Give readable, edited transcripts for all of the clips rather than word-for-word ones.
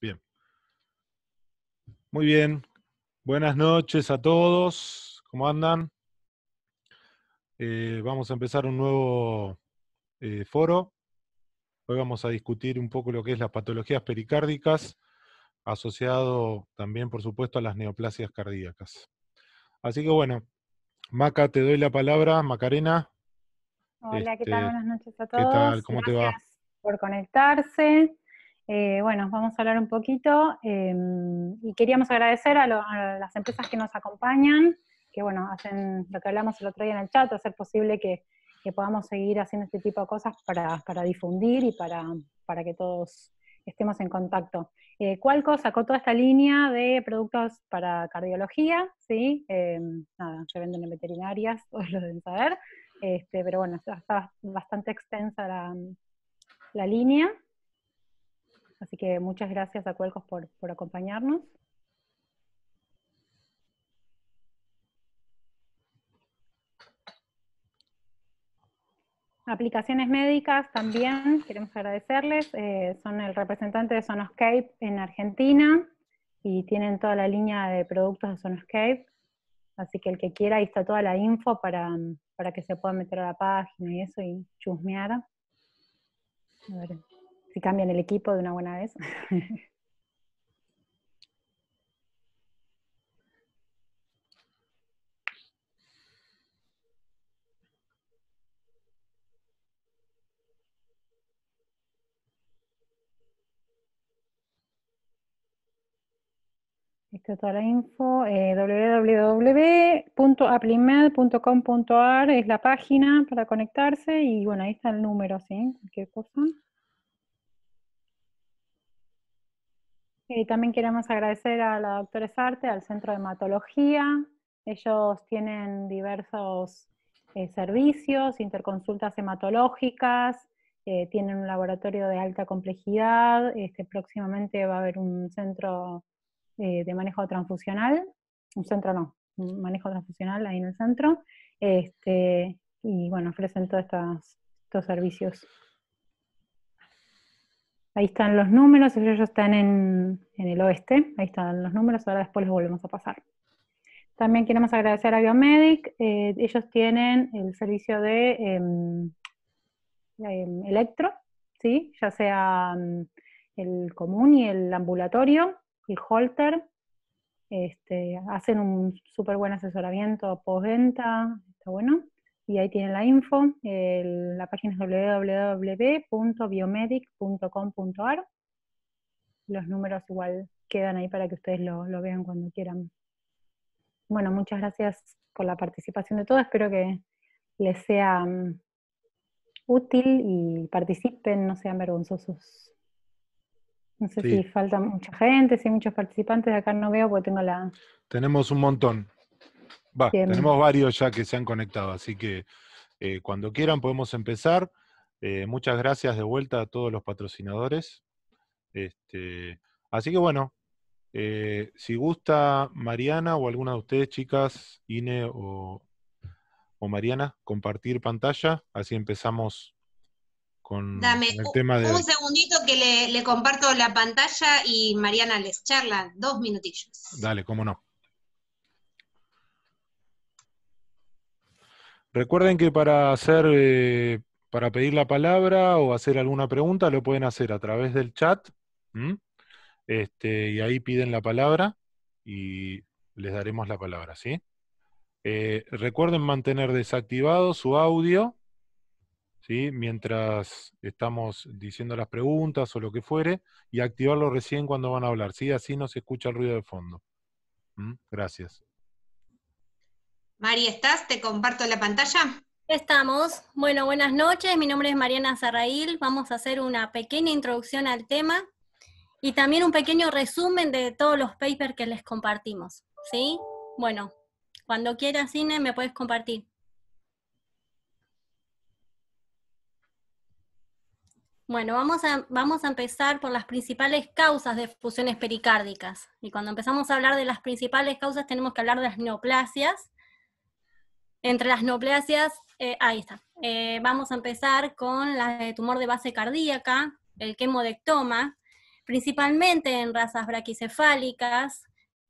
Bien. Muy bien. Buenas noches a todos. ¿Cómo andan? Vamos a empezar un nuevo foro. Hoy vamos a discutir un poco lo que es las patologías pericárdicas, asociado también, por supuesto, a las neoplasias cardíacas. Así que bueno, Maca, te doy la palabra. Macarena. Hola, ¿qué tal? Buenas noches a ¿Qué todos. tal? ¿Cómo te va? Gracias por conectarse. Bueno, vamos a hablar un poquito y queríamos agradecer a las empresas que nos acompañan, que bueno, hacen lo que hablamos el otro día en el chat, hacer posible que podamos seguir haciendo este tipo de cosas para difundir y para que todos estemos en contacto. Qualco sacó toda esta línea de productos para cardiología, ¿sí? Nada, se venden en veterinarias, todos lo deben saber. Pero bueno, está bastante extensa la línea, así que muchas gracias a Cuelcos por acompañarnos. Aplicaciones médicas también, queremos agradecerles, son el representante de Sonoscape en Argentina, y tienen toda la línea de productos de Sonoscape, así que el que quiera, ahí está toda la info para que se pueda meter a la página y eso, y chusmear. A ver si cambian el equipo de una buena vez. Está toda la info, www.aplimed.com.ar es la página para conectarse, y bueno, ahí está el número, ¿sí? Cualquier cosa. También queremos agradecer a la doctora Sarte, al Centro de Hematología. Ellos tienen diversos servicios, interconsultas hematológicas, tienen un laboratorio de alta complejidad, próximamente va a haber un centro de manejo transfusional, un manejo transfusional ahí en el centro, y bueno, ofrecen todos estos servicios. Ahí están los números, ellos ya están en el oeste, ahí están los números, ahora después los volvemos a pasar. También queremos agradecer a Biomedic, ellos tienen el servicio de electro, ¿sí? Ya sea el común y el ambulatorio, el Holter, hacen un súper buen asesoramiento postventa, está bueno. Y ahí tienen la info, la página es www.biomedic.com.ar. Los números igual quedan ahí para que ustedes lo vean cuando quieran. Bueno, muchas gracias por la participación de todos, espero que les sea útil y participen, no sean vergonzosos. No sé si Sí, falta mucha gente, si hay muchos participantes, acá no veo porque tengo la... tenemos un montón. Bien. Tenemos varios ya que se han conectado, así que cuando quieran podemos empezar. Muchas gracias de vuelta a todos los patrocinadores. Así que bueno, si gusta Mariana o alguna de ustedes, chicas, Ine o Mariana, compartir pantalla, así empezamos con Dame el tema de un hoy. segundito que le comparto la pantalla y Mariana les charla 2 minutillos. Dale, cómo no. Recuerden que para pedir la palabra o hacer alguna pregunta, lo pueden hacer a través del chat. ¿Mm? Y ahí piden la palabra y les daremos la palabra, ¿sí? Recuerden mantener desactivado su audio, ¿sí? Mientras estamos diciendo las preguntas o lo que fuere, y activarlo recién cuando van a hablar, ¿sí? Así no se escucha el ruido de fondo. Gracias. Mari, ¿estás? ¿Te comparto la pantalla? Estamos. Bueno, buenas noches. Mi nombre es Mariana Sarrail. Vamos a hacer una pequeña introducción al tema y también un pequeño resumen de todos los papers que les compartimos, ¿sí? Bueno, cuando quieras, Ine, me puedes compartir. Bueno, vamos a empezar por las principales causas de fusiones pericárdicas. Y cuando empezamos a hablar de las principales causas, tenemos que hablar de las neoplasias. Entre las neoplasias, ahí está. Vamos a empezar con la de tumor de base cardíaca, el quemodectoma. principalmente en razas braquicefálicas,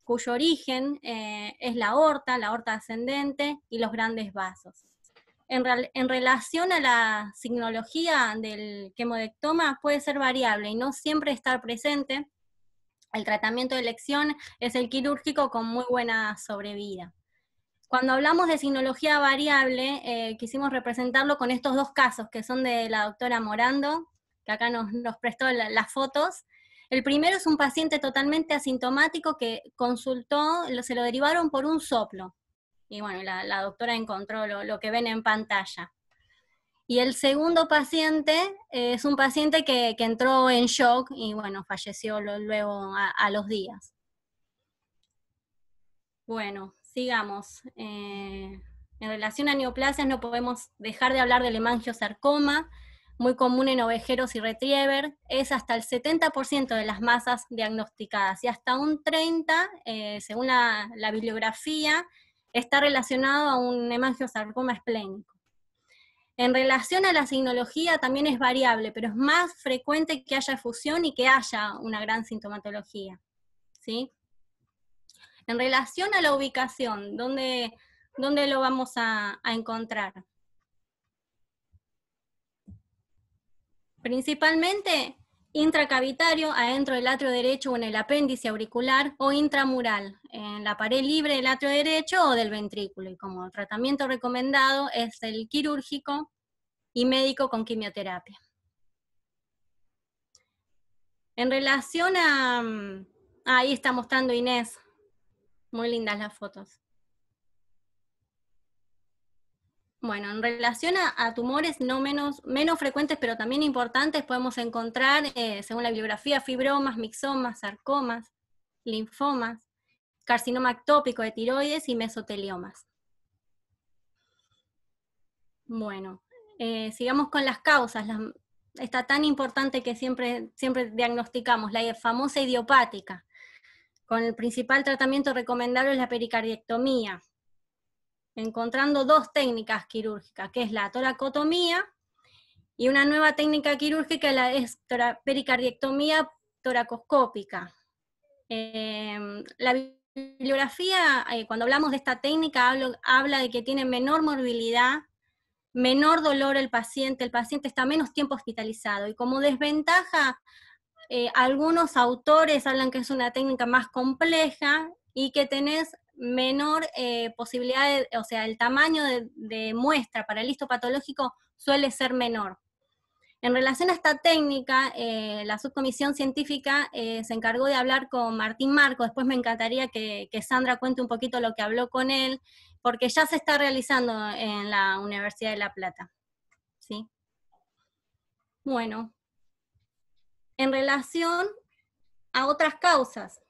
cuyo origen es la aorta ascendente y los grandes vasos. En relación a la signología del quemodectoma puede ser variable y no siempre estar presente. El tratamiento de elección es el quirúrgico con muy buena sobrevida. Cuando hablamos de signología variable, quisimos representarlo con estos dos casos, que son de la doctora Morando, que acá nos prestó las fotos. El primero es un paciente totalmente asintomático que consultó, se lo derivaron por un soplo. Y bueno, la doctora encontró lo que ven en pantalla. Y el segundo paciente es un paciente que entró en shock y bueno, falleció luego a los días. Bueno, sigamos. En relación a neoplasias no podemos dejar de hablar del hemangiosarcoma, muy común en ovejeros y retriever, es hasta el 70% de las masas diagnosticadas y hasta un 30%, según la bibliografía, está relacionado a un hemangiosarcoma esplénico. En relación a la signología también es variable, pero es más frecuente que haya efusión y que haya una gran sintomatología, ¿sí? En relación a la ubicación, ¿dónde lo vamos a encontrar? Principalmente intracavitario, adentro del atrio derecho o en el apéndice auricular, o intramural, en la pared libre del atrio derecho o del ventrículo. Y como tratamiento recomendado es el quirúrgico y médico con quimioterapia. En relación a... ahí está mostrando Inés. Muy lindas las fotos. Bueno, en relación a tumores no menos frecuentes, pero también importantes, podemos encontrar, según la bibliografía, fibromas, mixomas, sarcomas, linfomas, carcinoma ectópico de tiroides y mesoteliomas. Bueno, sigamos con las causas. Esta tan importante que siempre diagnosticamos, la famosa idiopática. Con el principal tratamiento recomendable es la pericardiectomía, encontrando dos técnicas quirúrgicas, que es la toracotomía y una nueva técnica quirúrgica es pericardiectomía toracoscópica. La bibliografía, cuando hablamos de esta técnica, habla de que tiene menor morbilidad, menor dolor el paciente está menos tiempo hospitalizado, y como desventaja, algunos autores hablan que es una técnica más compleja y que tenés menor posibilidad, o sea, el tamaño de muestra para el histopatológico suele ser menor. En relación a esta técnica, la subcomisión científica se encargó de hablar con Martín Marco. Después me encantaría que Sandra cuente un poquito lo que habló con él, porque ya se está realizando en la Universidad de La Plata. ¿Sí? Bueno, en relación a otras causas,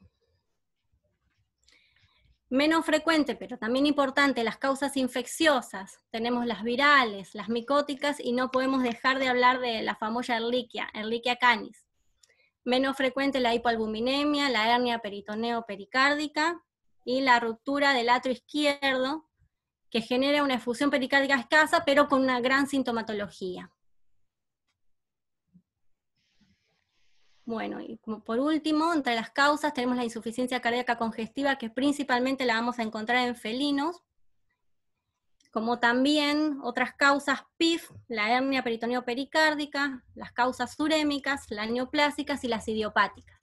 menos frecuente, pero también importante, las causas infecciosas. Tenemos las virales, las micóticas, y no podemos dejar de hablar de la famosa Ehrlichia canis. Menos frecuente la hipoalbuminemia, la hernia peritoneo-pericárdica y la ruptura del atrio izquierdo, que genera una efusión pericárdica escasa, pero con una gran sintomatología. Bueno, y por último, entre las causas tenemos la insuficiencia cardíaca congestiva, que principalmente la vamos a encontrar en felinos, como también otras causas PIF, la hernia peritoneo-pericárdica, las causas urémicas, las neoplásicas y las idiopáticas.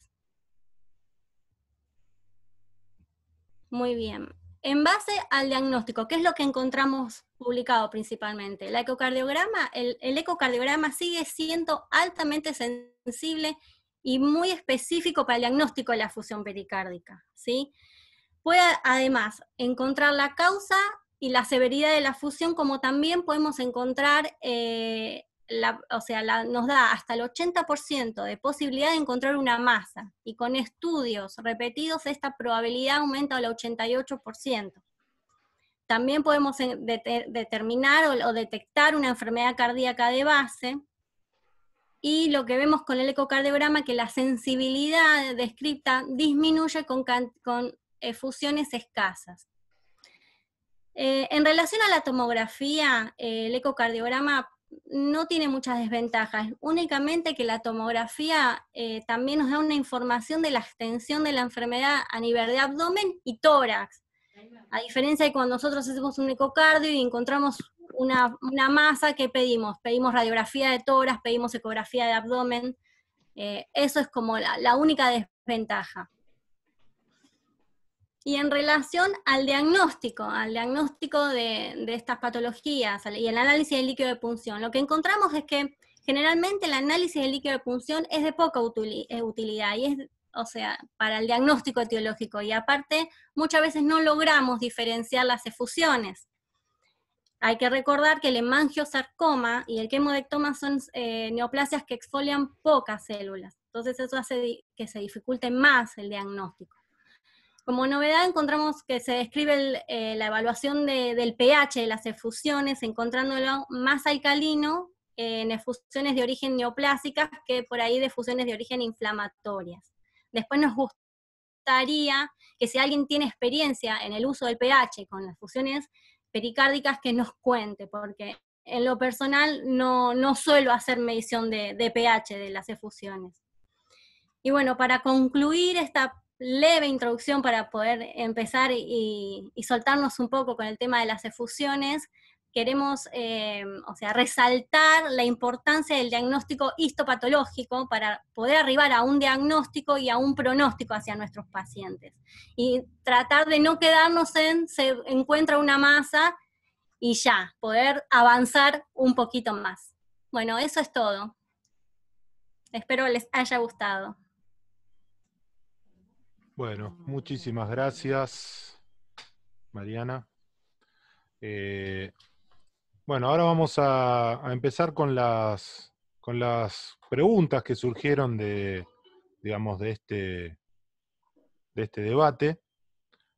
Muy bien. En base al diagnóstico, ¿qué es lo que encontramos publicado principalmente? El ecocardiograma sigue siendo altamente sensible y muy específico para el diagnóstico de la efusión pericárdica, ¿sí? Puede además encontrar la causa y la severidad de la efusión, como también podemos encontrar, nos da hasta el 80% de posibilidad de encontrar una masa, y con estudios repetidos esta probabilidad aumenta al 88%. También podemos determinar o detectar una enfermedad cardíaca de base, y lo que vemos con el ecocardiograma, que la sensibilidad descripta disminuye con efusiones escasas. En relación a la tomografía, el ecocardiograma no tiene muchas desventajas, únicamente que la tomografía también nos da una información de la extensión de la enfermedad a nivel de abdomen y tórax, a diferencia de cuando nosotros hacemos un ecocardio y encontramos una masa, ¿qué pedimos? Pedimos radiografía de tórax, pedimos ecografía de abdomen, eso es como la única desventaja. Y en relación al diagnóstico de estas patologías y el análisis del líquido de punción, lo que encontramos es que generalmente el análisis del líquido de punción es de poca utilidad, y es, o sea, para el diagnóstico etiológico, y aparte muchas veces no logramos diferenciar las efusiones. Hay que recordar que el hemangiosarcoma y el quemodectoma son neoplasias que exfolian pocas células, entonces eso hace que se dificulte más el diagnóstico. Como novedad encontramos que se describe la evaluación del pH de las efusiones, encontrándolo más alcalino en efusiones de origen neoplásicas que por ahí de efusiones de origen inflamatorias. Después nos gustaría que si alguien tiene experiencia en el uso del pH con las efusiones pericárdicas, que nos cuente, porque en lo personal no suelo hacer medición de pH de las efusiones. Y bueno, para concluir esta leve introducción para poder empezar y soltarnos un poco con el tema de las efusiones, queremos resaltar la importancia del diagnóstico histopatológico para poder arribar a un diagnóstico y a un pronóstico hacia nuestros pacientes. Y tratar de no quedarnos en se encuentra una masa y ya, poder avanzar un poquito más. Bueno, eso es todo. Espero les haya gustado. Bueno, muchísimas gracias, Mariana. Bueno, ahora vamos a empezar con las preguntas que surgieron de este debate.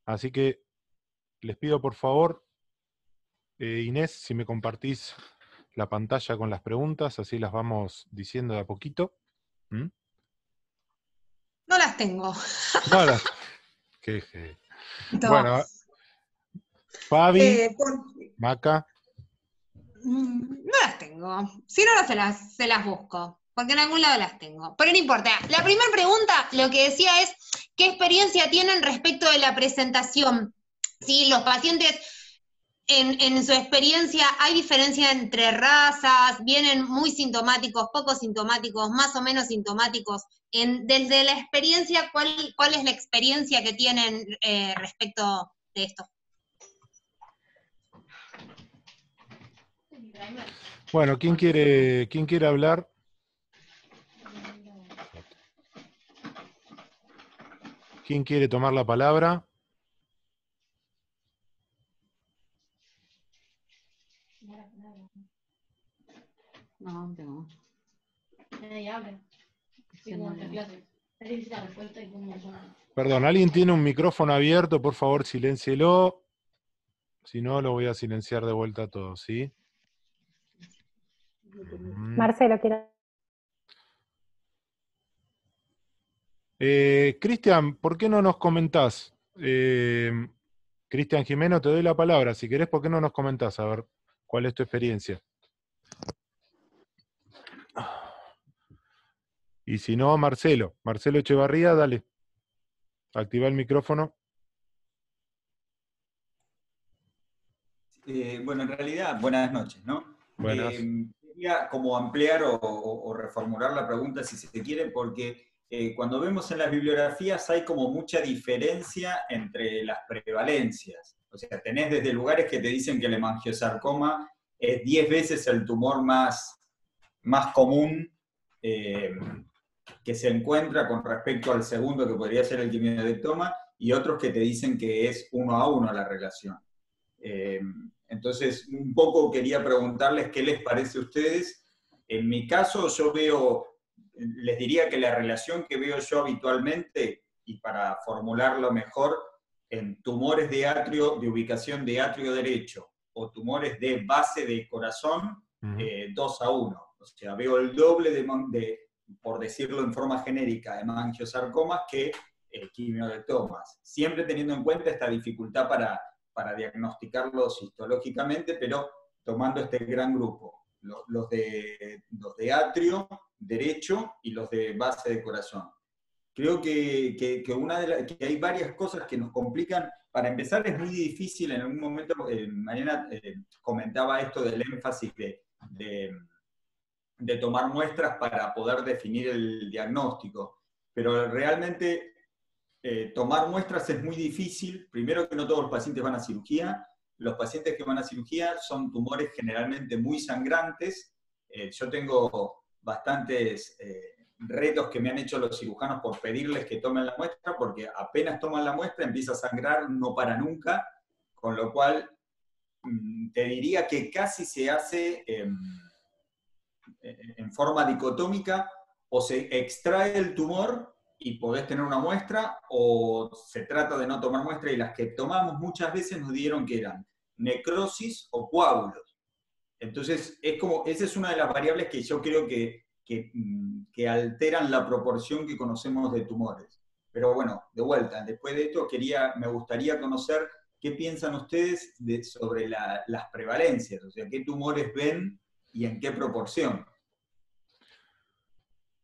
Así que les pido por favor, Inés, si me compartís la pantalla con las preguntas, así las vamos diciendo de a poquito. ¿Mm? No las tengo. No, No. Bueno, Fabi, Maca. No las tengo. Si no, se las busco. Porque en algún lado las tengo. Pero no importa. La primera pregunta, lo que decía es, ¿qué experiencia tienen respecto de la presentación? Si los pacientes, en su experiencia, ¿hay diferencia entre razas? ¿Vienen muy sintomáticos, poco sintomáticos, más o menos sintomáticos? Desde la experiencia, ¿cuál es la experiencia que tienen respecto de esto? Bueno, ¿quién quiere hablar? ¿Quién quiere tomar la palabra? No tengo. Perdón, ¿alguien tiene un micrófono abierto? Por favor, siléncielo. Si no, lo voy a silenciar de vuelta a todos, ¿sí? Marcelo, quiero. Cristian, ¿por qué no nos comentás? Cristian Jimeno, te doy la palabra. Si querés, ¿por qué no nos comentás? A ver, ¿cuál es tu experiencia? Y si no, Marcelo Echevarría, dale. Activa el micrófono. Bueno, en realidad, buenas noches, ¿no? Buenas. Quería como ampliar o reformular la pregunta, si se quiere, porque cuando vemos en las bibliografías hay como mucha diferencia entre las prevalencias. O sea, tenés desde lugares que te dicen que el hemangiosarcoma es 10 veces el tumor más común que se encuentra con respecto al segundo, que podría ser el quimiodectoma, y otros que te dicen que es 1 a 1 la relación. Entonces, un poco quería preguntarles qué les parece a ustedes. En mi caso, les diría que la relación que veo yo habitualmente, y para formularlo mejor, en tumores de atrio, de ubicación de atrio derecho, o tumores de base de corazón, 2 a 1. O sea, veo el doble de por decirlo en forma genérica, hemangiosarcomas que quimiodectomas. Siempre teniendo en cuenta esta dificultad para diagnosticarlos histológicamente, pero tomando este gran grupo. los de atrio derecho y los de base de corazón. Creo que que hay varias cosas que nos complican. Para empezar, es muy difícil, en algún momento, Mariana comentaba esto del énfasis de tomar muestras para poder definir el diagnóstico, pero realmente tomar muestras es muy difícil. Primero, que no todos los pacientes van a cirugía. Los pacientes que van a cirugía son tumores generalmente muy sangrantes. Yo tengo bastantes retos que me han hecho los cirujanos por pedirles que tomen la muestra, porque apenas toman la muestra empieza a sangrar, no para nunca, con lo cual te diría que casi se hace en forma dicotómica: o se extrae el tumor y podés tener una muestra, o se trata de no tomar muestra, y las que tomamos muchas veces nos dieron que eran necrosis o coágulos. Entonces, esa es una de las variables que yo creo que alteran la proporción que conocemos de tumores. Pero bueno, de vuelta, después de esto me gustaría conocer qué piensan ustedes sobre las prevalencias, o sea, qué tumores ven y en qué proporción.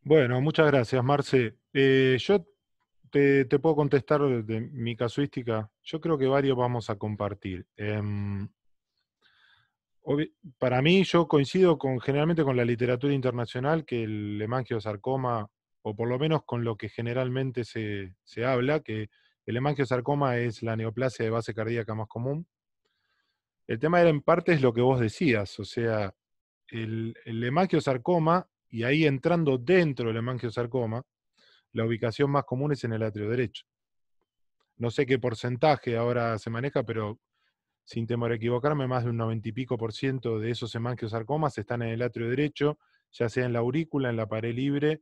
Bueno, muchas gracias, Marce. Yo te puedo contestar de mi casuística. Yo creo que varios vamos a compartir. Para mí, yo coincido generalmente con la literatura internacional, que el hemangiosarcoma, o por lo menos con lo que generalmente se habla, que el hemangiosarcoma es la neoplasia de base cardíaca más común. El tema era en parte es lo que vos decías, o sea, el hemangiosarcoma, y ahí entrando dentro del hemangiosarcoma, la ubicación más común es en el atrio derecho. No sé qué porcentaje ahora se maneja, pero sin temor a equivocarme, más de un 90 y pico % de esos hemangiosarcomas están en el atrio derecho, ya sea en la aurícula, en la pared libre,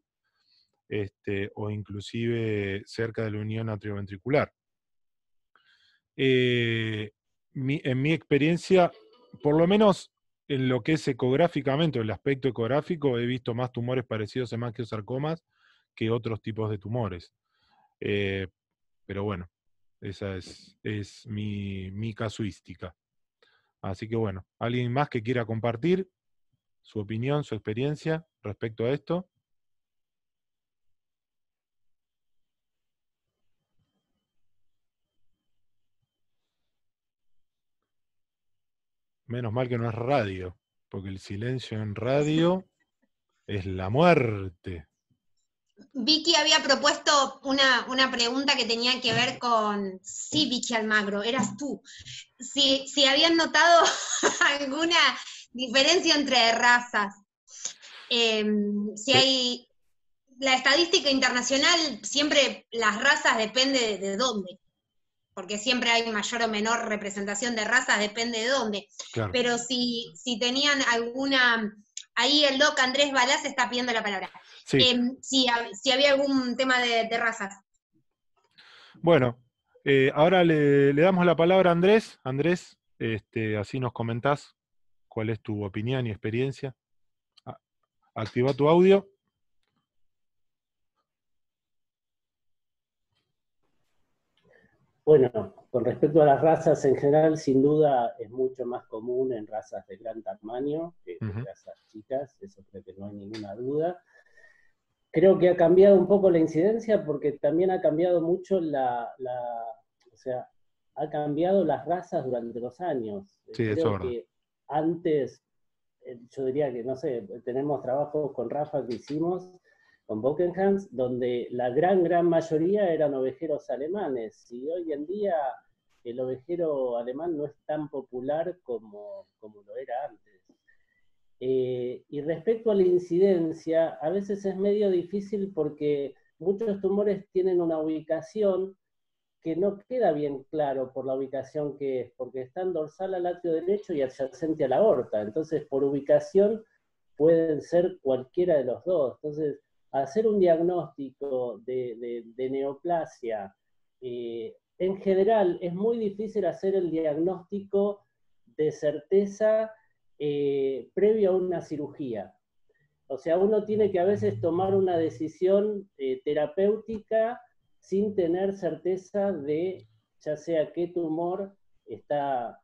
o inclusive cerca de la unión atrioventricular. En mi experiencia, por lo menos en lo que es ecográficamente, el aspecto ecográfico, he visto más tumores parecidos a hemangiosarcomas que otros tipos de tumores. Pero bueno, esa es mi casuística. Así que bueno, ¿alguien más que quiera compartir su opinión, su experiencia respecto a esto? Menos mal que no es radio, porque el silencio en radio es la muerte. Vicky había propuesto una pregunta que tenía que ver con, sí, Vicky Almagro, eras tú, si habían notado alguna diferencia entre razas. Si hay, la estadística internacional, siempre las razas depende de dónde, porque siempre hay mayor o menor representación de razas, depende de dónde. Claro. Pero si tenían alguna, ahí el doc Andrés Balás está pidiendo la palabra. Sí. Si había algún tema de razas. Bueno, ahora le damos la palabra a Andrés. Andrés, así nos comentás cuál es tu opinión y experiencia. Activa tu audio. Bueno, con respecto a las razas en general, sin duda es mucho más común en razas de gran tamaño que en razas chicas, eso creo que no hay ninguna duda. Creo que ha cambiado un poco la incidencia porque también ha cambiado mucho o sea, ha cambiado las razas durante los años. Sí, creo que antes, yo diría que, no sé, tenemos trabajos con Rafa que hicimos, con Bockenhams, donde la gran mayoría eran ovejeros alemanes, y hoy en día el ovejero alemán no es tan popular como lo era antes. Y respecto a la incidencia, a veces es medio difícil porque muchos tumores tienen una ubicación que no queda bien claro por la ubicación que es, porque están dorsal al atrio derecho y adyacente a la aorta, entonces por ubicación pueden ser cualquiera de los dos. Entonces, hacer un diagnóstico de neoplasia, en general es muy difícil hacer el diagnóstico de certeza previo a una cirugía. O sea, uno tiene que a veces tomar una decisión terapéutica sin tener certeza de ya sea qué tumor está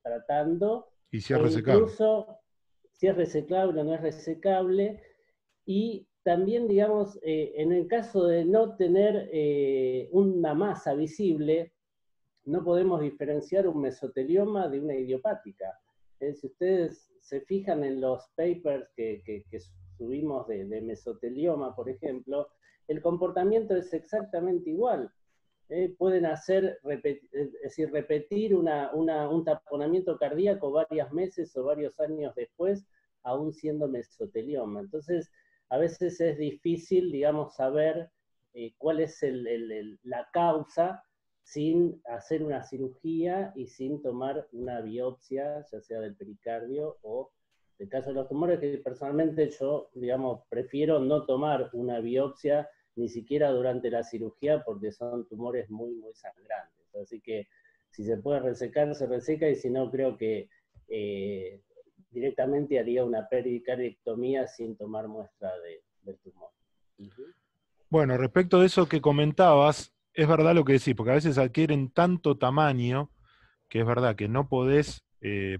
tratando. Y si es resecable. si es resecable o no es resecable, y también, digamos, en el caso de no tener una masa visible, no podemos diferenciar un mesotelioma de una idiopática. Si ustedes se fijan en los papers que subimos de mesotelioma, por ejemplo, el comportamiento es exactamente igual. Pueden repetir un taponamiento cardíaco varios meses o varios años después, aún siendo mesotelioma. Entonces, a veces es difícil, digamos, saber cuál es la causa sin hacer una cirugía y sin tomar una biopsia, ya sea del pericardio o, en el caso de los tumores, que personalmente yo, digamos, prefiero no tomar una biopsia ni siquiera durante la cirugía, porque son tumores muy, muy sangrantes. Así que si se puede resecar, se reseca, y si no, creo que directamente haría una pericardiectomía sin tomar muestra del tumor. Bueno, respecto de eso que comentabas, es verdad lo que decís, porque a veces adquieren tanto tamaño que es verdad que no podés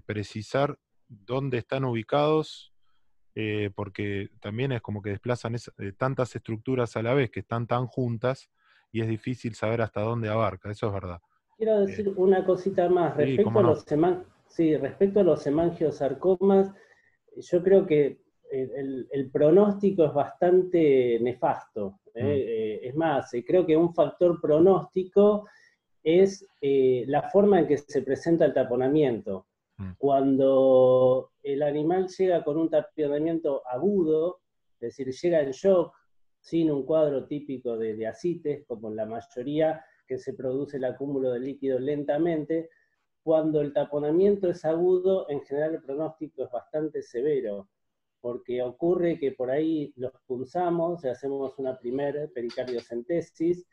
precisar dónde están ubicados, porque también es como que desplazan tantas estructuras a la vez que están tan juntas y es difícil saber hasta dónde abarca, eso es verdad. Quiero decir una cosita más respecto, respecto a los hemangiosarcomas. Yo creo que el pronóstico es bastante nefasto. Es más, creo que un factor pronóstico es la forma en que se presenta el taponamiento. Cuando el animal llega con un taponamiento agudo, es decir, llega en shock, sin un cuadro típico de ascites, como en la mayoría, que se produce el acúmulo de líquido lentamente, cuando el taponamiento es agudo, en general el pronóstico es bastante severo, porque ocurre que por ahí los punzamos, hacemos una primera pericardiocentesis,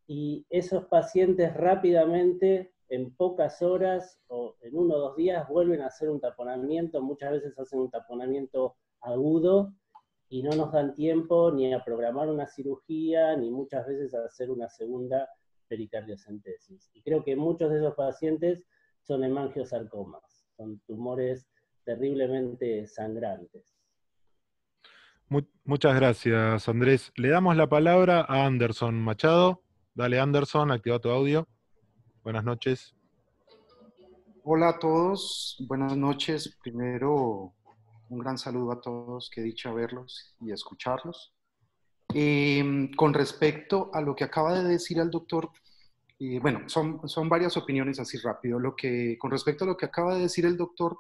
y esos pacientes rápidamente, en pocas horas o en 1 o 2 días, vuelven a hacer un taponamiento, muchas veces hacen un taponamiento agudo, y no nos dan tiempo ni a programar una cirugía, ni muchas veces a hacer una segunda pericardiocentesis. Y creo que muchos de esos pacientes son hemangiosarcomas, son tumores terriblemente sangrantes. Muchas gracias, Andrés. Le damos la palabra a Anderson Machado. Dale, Anderson, activa tu audio. Buenas noches. Hola a todos, buenas noches. Primero, un gran saludo a todos, qué dicha verlos y escucharlos. Con respecto a lo que acaba de decir el doctor, bueno, son varias opiniones así rápido. Con respecto a lo que acaba de decir el doctor,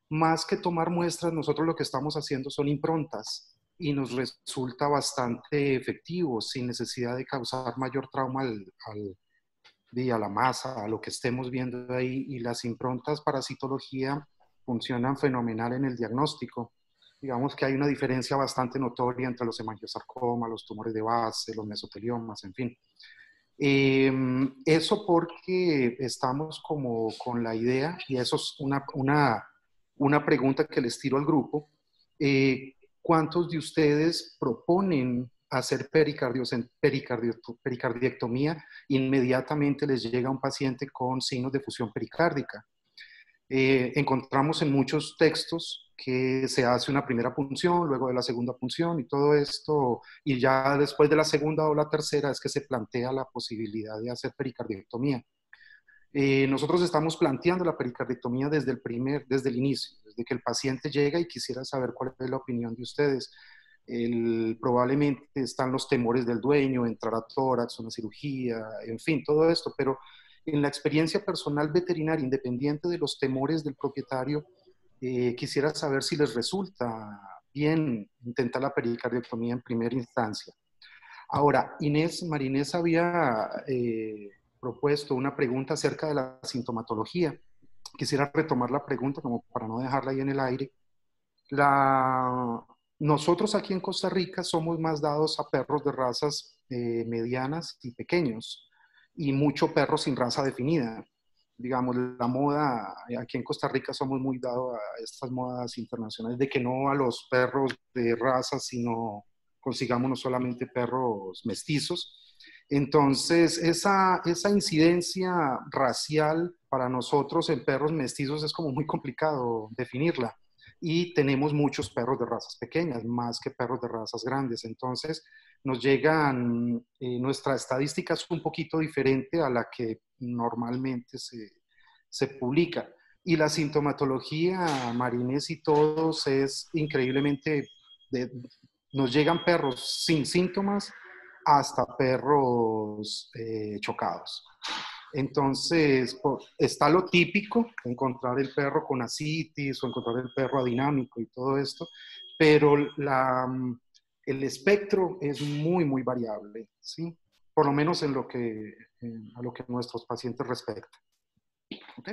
más que tomar muestras, nosotros lo que estamos haciendo son improntas y nos resulta bastante efectivo, sin necesidad de causar mayor trauma a la masa, a lo que estemos viendo ahí, y las improntas para citología funcionan fenomenal en el diagnóstico. Digamos que hay una diferencia bastante notoria entre los hemangiosarcomas, los tumores de base, los mesoteliomas, en fin. Eso porque estamos como con la idea, y eso es una pregunta que les tiro al grupo, ¿cuántos de ustedes proponen hacer pericardiectomía? Inmediatamente les llega un paciente con signos de fusión pericárdica. Encontramos en muchos textos que se hace una primera punción, luego de la segunda punción y todo esto, y ya después de la segunda o la tercera es que se plantea la posibilidad de hacer pericardiectomía. Nosotros estamos planteando la pericardiectomía desde el inicio, desde que el paciente llega, y quisiera saber cuál es la opinión de ustedes. Probablemente están los temores del dueño, entrar a tórax, una cirugía, en fin, todo esto, pero en la experiencia personal veterinaria, independiente de los temores del propietario, quisiera saber si les resulta bien intentar la pericardiectomía en primera instancia. Ahora, Marinés había propuesto una pregunta acerca de la sintomatología. Quisiera retomar la pregunta como para no dejarla ahí en el aire. Nosotros aquí en Costa Rica somos más dados a perros de razas medianas y pequeños, y mucho perro sin raza definida. Digamos, la moda, aquí en Costa Rica somos muy dados a estas modas internacionales de que no a los perros de raza, sino consigamos no solamente perros mestizos. Entonces, esa incidencia racial para nosotros en perros mestizos es como muy complicado definirla. y tenemos muchos perros de razas pequeñas, más que perros de razas grandes. Entonces, nos llegan, nuestra estadística es un poquito diferente a la que normalmente se publica. Y la sintomatología, Marinés y todos, es increíblemente, nos llegan perros sin síntomas hasta perros chocados. Entonces, está lo típico, encontrar el perro con asitis o encontrar el perro adinámico y todo esto, pero el espectro es muy, muy variable, ¿sí? Por lo menos a lo que nuestros pacientes respecta. ¿Ok?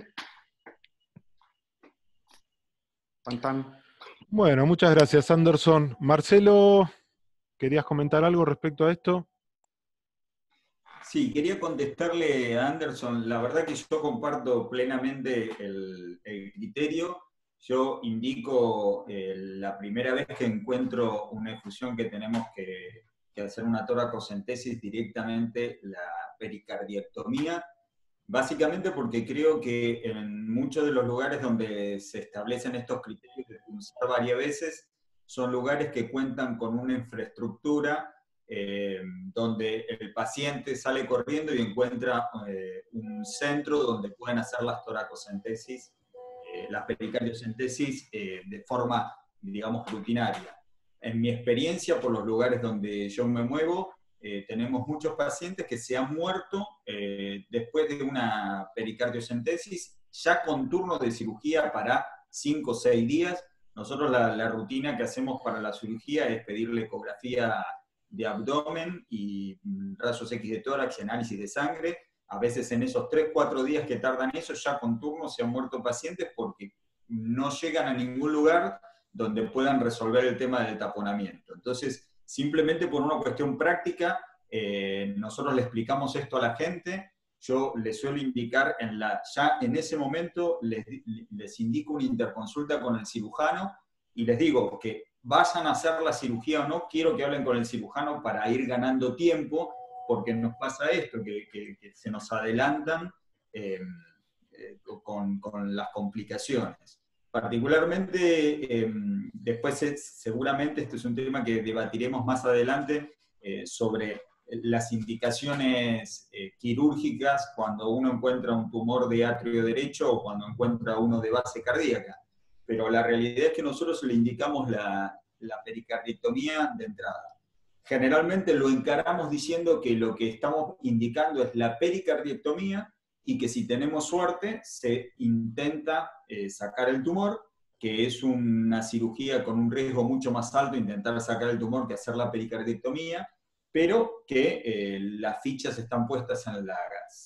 Tan, tan. Bueno, muchas gracias, Anderson. Marcelo, ¿querías comentar algo respecto a esto? Sí, quería contestarle a Anderson. La verdad que yo comparto plenamente el criterio. Yo indico la primera vez que encuentro una efusión que tenemos que hacer una toracocentesis directamente, la pericardiectomía, básicamente porque creo que en muchos de los lugares donde se establecen estos criterios de punzar varias veces, son lugares que cuentan con una infraestructura donde el paciente sale corriendo y encuentra un centro donde pueden hacer las toracocentesis, las pericardiocentesis de forma, digamos, rutinaria. En mi experiencia, por los lugares donde yo me muevo, tenemos muchos pacientes que se han muerto después de una pericardiocentesis, ya con turnos de cirugía para 5 o 6 días. Nosotros la rutina que hacemos para la cirugía es pedirle ecografía de abdomen y rayos X de tórax y análisis de sangre. A veces en esos 3-4 días que tardan eso, ya con turnos se han muerto pacientes porque no llegan a ningún lugar donde puedan resolver el tema del taponamiento. Entonces, simplemente por una cuestión práctica, nosotros le explicamos esto a la gente. Yo les suelo indicar, ya en ese momento les indico una interconsulta con el cirujano y les digo que vayan a hacer la cirugía o no, quiero que hablen con el cirujano para ir ganando tiempo, porque nos pasa esto, que se nos adelantan con las complicaciones. Particularmente, después seguramente este es un tema que debatiremos más adelante sobre las indicaciones quirúrgicas cuando uno encuentra un tumor de atrio derecho o cuando encuentra uno de base cardíaca. Pero la realidad es que nosotros le indicamos la pericardiectomía de entrada. Generalmente lo encaramos diciendo que lo que estamos indicando es la pericardiectomía y que si tenemos suerte se intenta sacar el tumor, que es una cirugía con un riesgo mucho más alto intentar sacar el tumor que hacer la pericardiectomía, pero que las fichas están puestas en la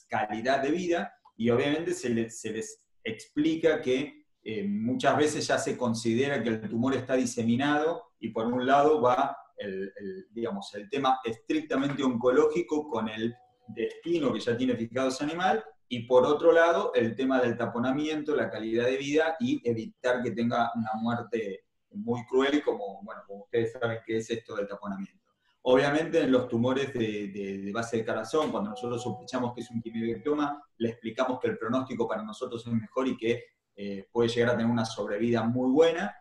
calidad de vida y obviamente se les explica que muchas veces ya se considera que el tumor está diseminado y por un lado va digamos, el tema estrictamente oncológico con el destino que ya tiene fijado ese animal y por otro lado el tema del taponamiento, la calidad de vida y evitar que tenga una muerte muy cruel como ustedes saben que es esto del taponamiento. Obviamente en los tumores de base de corazón, cuando nosotros sospechamos que es un quimiodermatoma, le explicamos que el pronóstico para nosotros es mejor y que puede llegar a tener una sobrevida muy buena,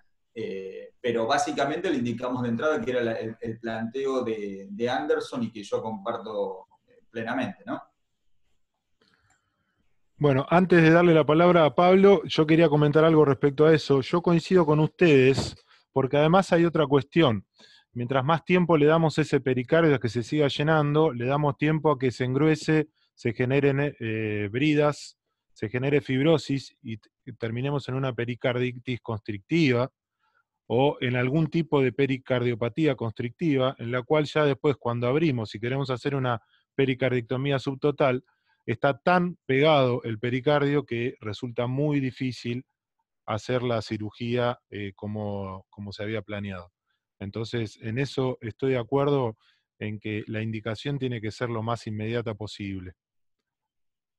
pero básicamente le indicamos de entrada que era el planteo de Anderson y que yo comparto plenamente, ¿no? Bueno, antes de darle la palabra a Pablo, yo quería comentar algo respecto a eso. Yo coincido con ustedes, porque además hay otra cuestión. Mientras más tiempo le damos a ese pericardio a que se siga llenando, le damos tiempo a que se engruese, se generen bridas, se genere fibrosis y terminemos en una pericarditis constrictiva o en algún tipo de pericardiopatía constrictiva, en la cual ya después cuando abrimos y queremos hacer una pericardiectomía subtotal, está tan pegado el pericardio que resulta muy difícil hacer la cirugía como se había planeado. Entonces, en eso estoy de acuerdo en que la indicación tiene que ser lo más inmediata posible.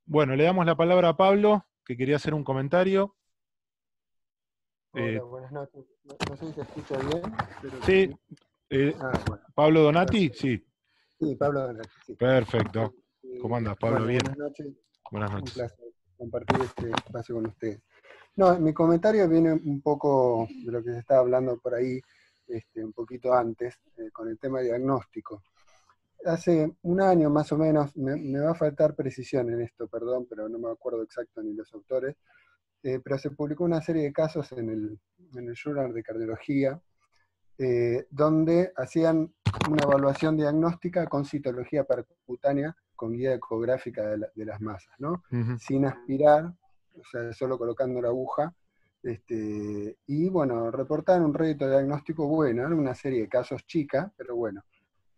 Bueno, le damos la palabra a Pablo, que quería hacer un comentario. Hola, buenas noches. No sé si se escucha bien. Pero sí. Bueno. ¿Pablo Donati? Sí. Sí, Pablo Donati. Sí. Perfecto. ¿Cómo andas, Pablo? Bueno, Bien. buenas noches. Buenas noches. Un placer compartir este espacio con ustedes. No, mi comentario viene un poco de lo que se estaba hablando por ahí, un poquito antes, con el tema diagnóstico. Hace un año más o menos, me va a faltar precisión en esto, perdón, pero no me acuerdo exacto ni los autores, pero se publicó una serie de casos en el Journal de Cardiología, donde hacían una evaluación diagnóstica con citología percutánea, con guía ecográfica de las masas, ¿no? Sin aspirar, o sea, solo colocando la aguja, y bueno, reportaron un rédito diagnóstico bueno, era una serie de casos chica, pero bueno.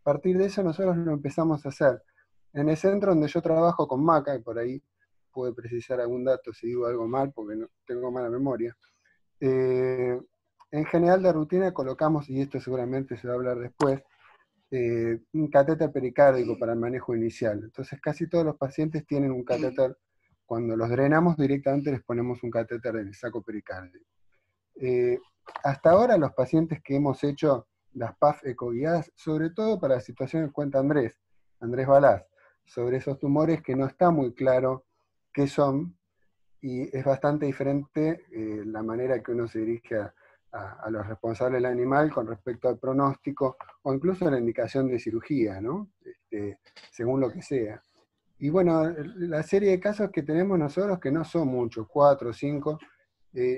A partir de eso nosotros lo empezamos a hacer. En el centro donde yo trabajo con Maca, y por ahí puede precisar algún dato si digo algo mal, porque no tengo mala memoria, en general de rutina colocamos, y esto seguramente se va a hablar después, un catéter pericárdico para el manejo inicial. Entonces casi todos los pacientes tienen un catéter, cuando los drenamos directamente les ponemos un catéter en el saco pericárdico. Hasta ahora los pacientes que hemos hecho las PAF ecoguiadas, sobre todo para la situación que cuenta Andrés Balaz, sobre esos tumores que no está muy claro qué son, y es bastante diferente la manera que uno se dirige a los responsables del animal con respecto al pronóstico, o incluso a la indicación de cirugía, ¿no? Según lo que sea. Y bueno, la serie de casos que tenemos nosotros, que no son muchos, 4 o 5,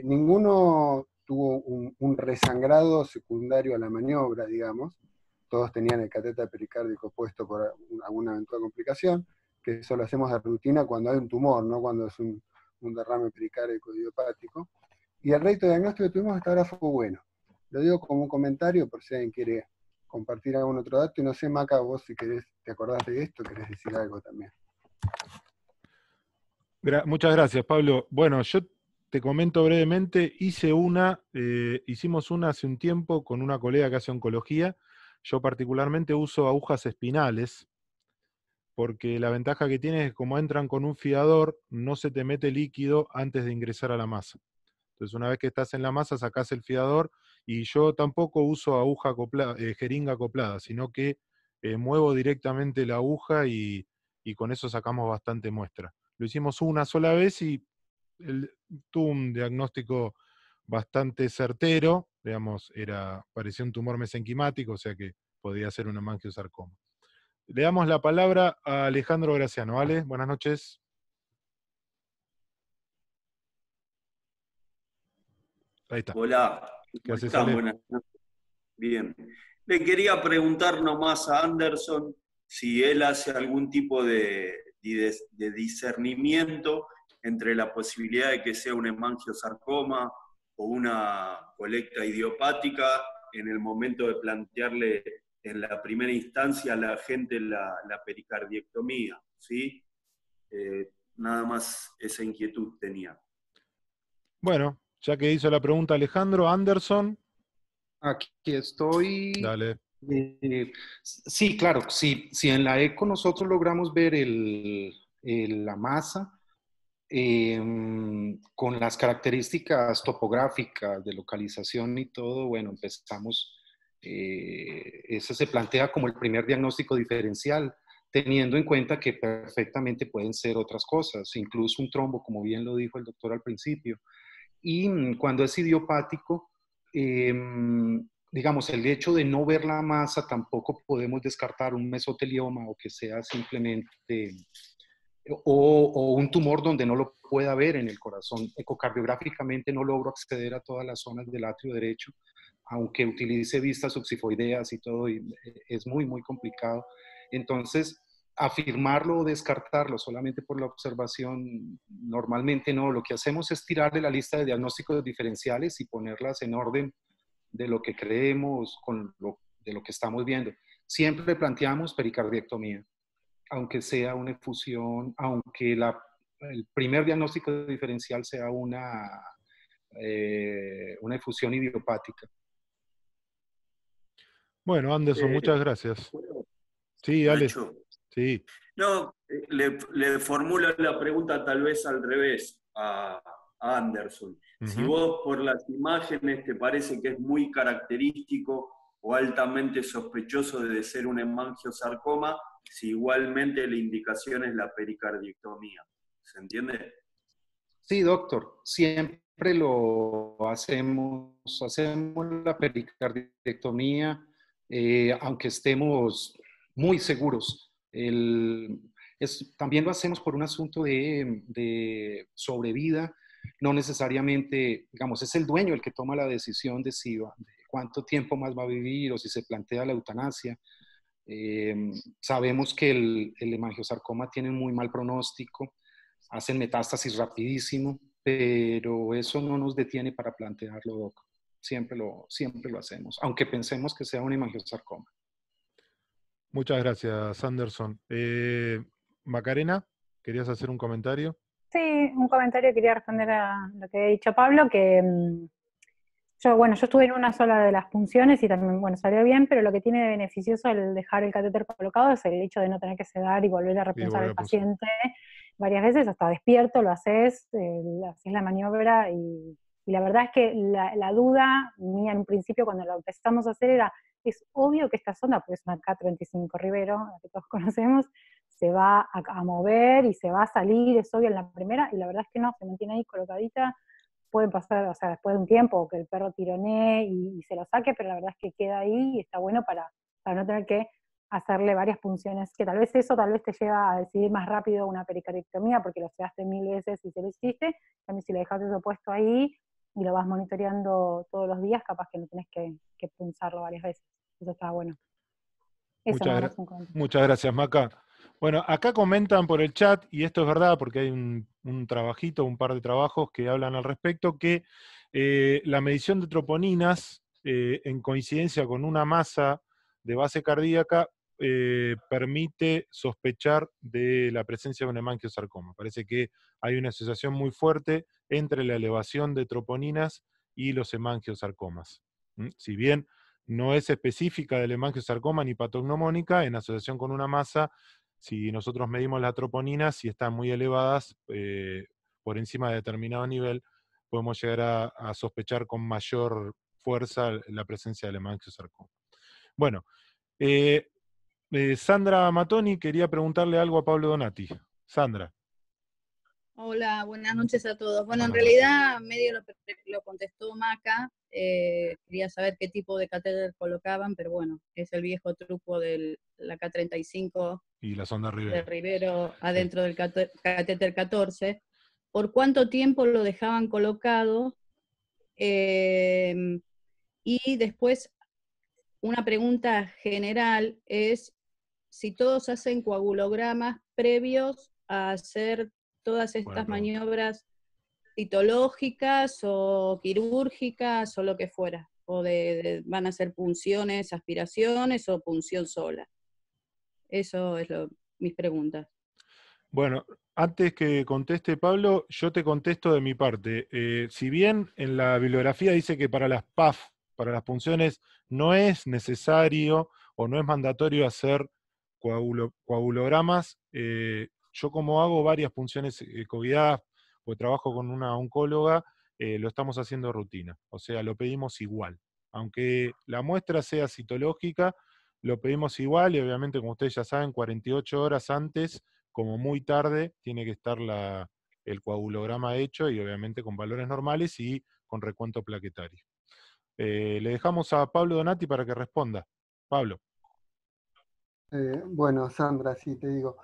ninguno tuvo un resangrado secundario a la maniobra, digamos. Todos tenían el catéter pericárdico puesto por alguna eventual complicación, que eso lo hacemos de rutina cuando hay un tumor, no cuando es un derrame pericárdico idiopático. Y el rédito diagnóstico que tuvimos hasta ahora fue bueno. Lo digo como un comentario por si alguien quiere compartir algún otro dato, y no sé, Maca, vos si querés, te acordás de esto, querés decir algo también. Muchas gracias, Pablo. Bueno, yo te comento brevemente, hicimos una hace un tiempo con una colega que hace oncología. Yo particularmente uso agujas espinales, porque la ventaja que tiene es que como entran con un fiador, no se te mete líquido antes de ingresar a la masa. Entonces una vez que estás en la masa, sacás el fiador, y yo tampoco uso aguja jeringa acoplada, sino que muevo directamente la aguja y con eso sacamos bastante muestra. Lo hicimos una sola vez y tuvo un diagnóstico bastante certero, digamos, parecía un tumor mesenquimático, o sea que podía ser un hemangiosarcoma. Le damos la palabra a Alejandro Graciano. Ale, buenas noches. Ahí está. Hola, ¿cómo están? Buenas noches. Bien. Le quería preguntar nomás a Anderson si él hace algún tipo de discernimiento entre la posibilidad de que sea un hemangiosarcoma o una colecta idiopática en el momento de plantearle en la primera instancia a la gente la pericardiectomía, ¿sí? Nada más esa inquietud tenía. Bueno, ya que hizo la pregunta Alejandro, Anderson. Aquí estoy. Dale. Sí, claro, si en la eco nosotros logramos ver la masa con las características topográficas de localización y todo, bueno, empezamos, eso se plantea como el primer diagnóstico diferencial, teniendo en cuenta que perfectamente pueden ser otras cosas, incluso un trombo, como bien lo dijo el doctor al principio. Y cuando es idiopático, digamos, el hecho de no ver la masa, tampoco podemos descartar un mesotelioma o que sea simplemente, o un tumor donde no lo pueda ver en el corazón. Ecocardiográficamente no logro acceder a todas las zonas del atrio derecho, aunque utilice vistas oxifoideas y todo, y es muy, muy complicado. Entonces, afirmarlo o descartarlo solamente por la observación, normalmente no. Lo que hacemos es tirarle la lista de diagnósticos diferenciales y ponerlas en orden de lo que creemos, de lo que estamos viendo. Siempre planteamos pericardiectomía, aunque sea una efusión, aunque el primer diagnóstico diferencial sea una efusión idiopática. Bueno, Anderson, muchas gracias. Sí, dale. Nacho. Sí. No, le formulo la pregunta tal vez al revés a Anderson. Si vos por las imágenes te parece que es muy característico o altamente sospechoso de ser un hemangiosarcoma, si igualmente la indicación es la pericardiectomía. ¿Se entiende? Sí, doctor. Siempre siempre lo hacemos la pericardiectomía, aunque estemos muy seguros. También lo hacemos por un asunto de sobrevida, no necesariamente, digamos, es el dueño el que toma la decisión de cuánto tiempo más va a vivir o si se plantea la eutanasia. Sabemos que el hemangiosarcoma tiene un muy mal pronóstico, hacen metástasis rapidísimo, pero eso no nos detiene para plantearlo, Doc. Siempre lo hacemos, aunque pensemos que sea un hemangiosarcoma. Muchas gracias, Anderson. Macarena, ¿querías hacer un comentario? Sí, un comentario, quería responder a lo que había dicho Pablo, que yo estuve en una sola de las punciones y también, salió bien, pero lo que tiene de beneficioso el dejar el catéter colocado es el hecho de no tener que sedar y volver a repunzar al paciente varias veces, hasta despierto lo haces la maniobra, y la verdad es que la duda mía en un principio cuando lo empezamos a hacer era, es obvio que esta sonda, porque es una K35 Rivero, la que todos conocemos, se va a mover y se va a salir, es obvio en la primera, y la verdad es que no, se mantiene ahí colocadita. Pueden pasar, después de un tiempo, que el perro tironee y se lo saque, pero la verdad es que queda ahí y está bueno para no tener que hacerle varias punciones, que tal vez te lleva a decidir más rápido una pericardiectomía, porque lo sedaste 1000 veces y se lo hiciste. También si lo dejaste eso puesto ahí y lo vas monitoreando todos los días, capaz que no tenés que punzarlo varias veces. Eso está bueno. Muchas gracias, Maca. Bueno, acá comentan por el chat, y esto es verdad porque hay un trabajito, un par de trabajos que hablan al respecto, que la medición de troponinas, en coincidencia con una masa de base cardíaca, permite sospechar de la presencia de un hemangiosarcoma. Parece que hay una asociación muy fuerte entre la elevación de troponinas y los hemangiosarcomas. Si bien no es específica del hemangiosarcoma ni patognomónica, en asociación con una masa, si nosotros medimos las troponinas, si están muy elevadas, por encima de determinado nivel, podemos llegar a sospechar con mayor fuerza la presencia del hemangiosarcoma. Bueno, Sandra Matoni quería preguntarle algo a Pablo Donati. Sandra. Hola, buenas noches a todos. Bueno, en realidad medio lo contestó Maca. Quería saber qué tipo de catéter colocaban, pero bueno, es el viejo truco de la K35 y la sonda Rivero, de Rivero adentro del catéter 14. ¿Por cuánto tiempo lo dejaban colocado? Y después, una pregunta general es si todos hacen coagulogramas previos a hacer todas estas maniobras citológicas o quirúrgicas o lo que fuera, o van a hacer punciones, aspiraciones o punción sola. Eso es mis preguntas. Bueno, antes que conteste Pablo, yo te contesto de mi parte. Si bien en la bibliografía dice que para las PAF, para las punciones, no es necesario o no es mandatorio hacer coagulogramas, yo como hago varias punciones covidadas, pues trabajo con una oncóloga, lo estamos haciendo rutina, o sea, lo pedimos igual. Aunque la muestra sea citológica, lo pedimos igual y obviamente, como ustedes ya saben, 48 horas antes, como muy tarde, tiene que estar el coagulograma hecho y obviamente con valores normales y con recuento plaquetario. Le dejamos a Pablo Donati para que responda. Pablo. Bueno, Sandra, sí, te digo.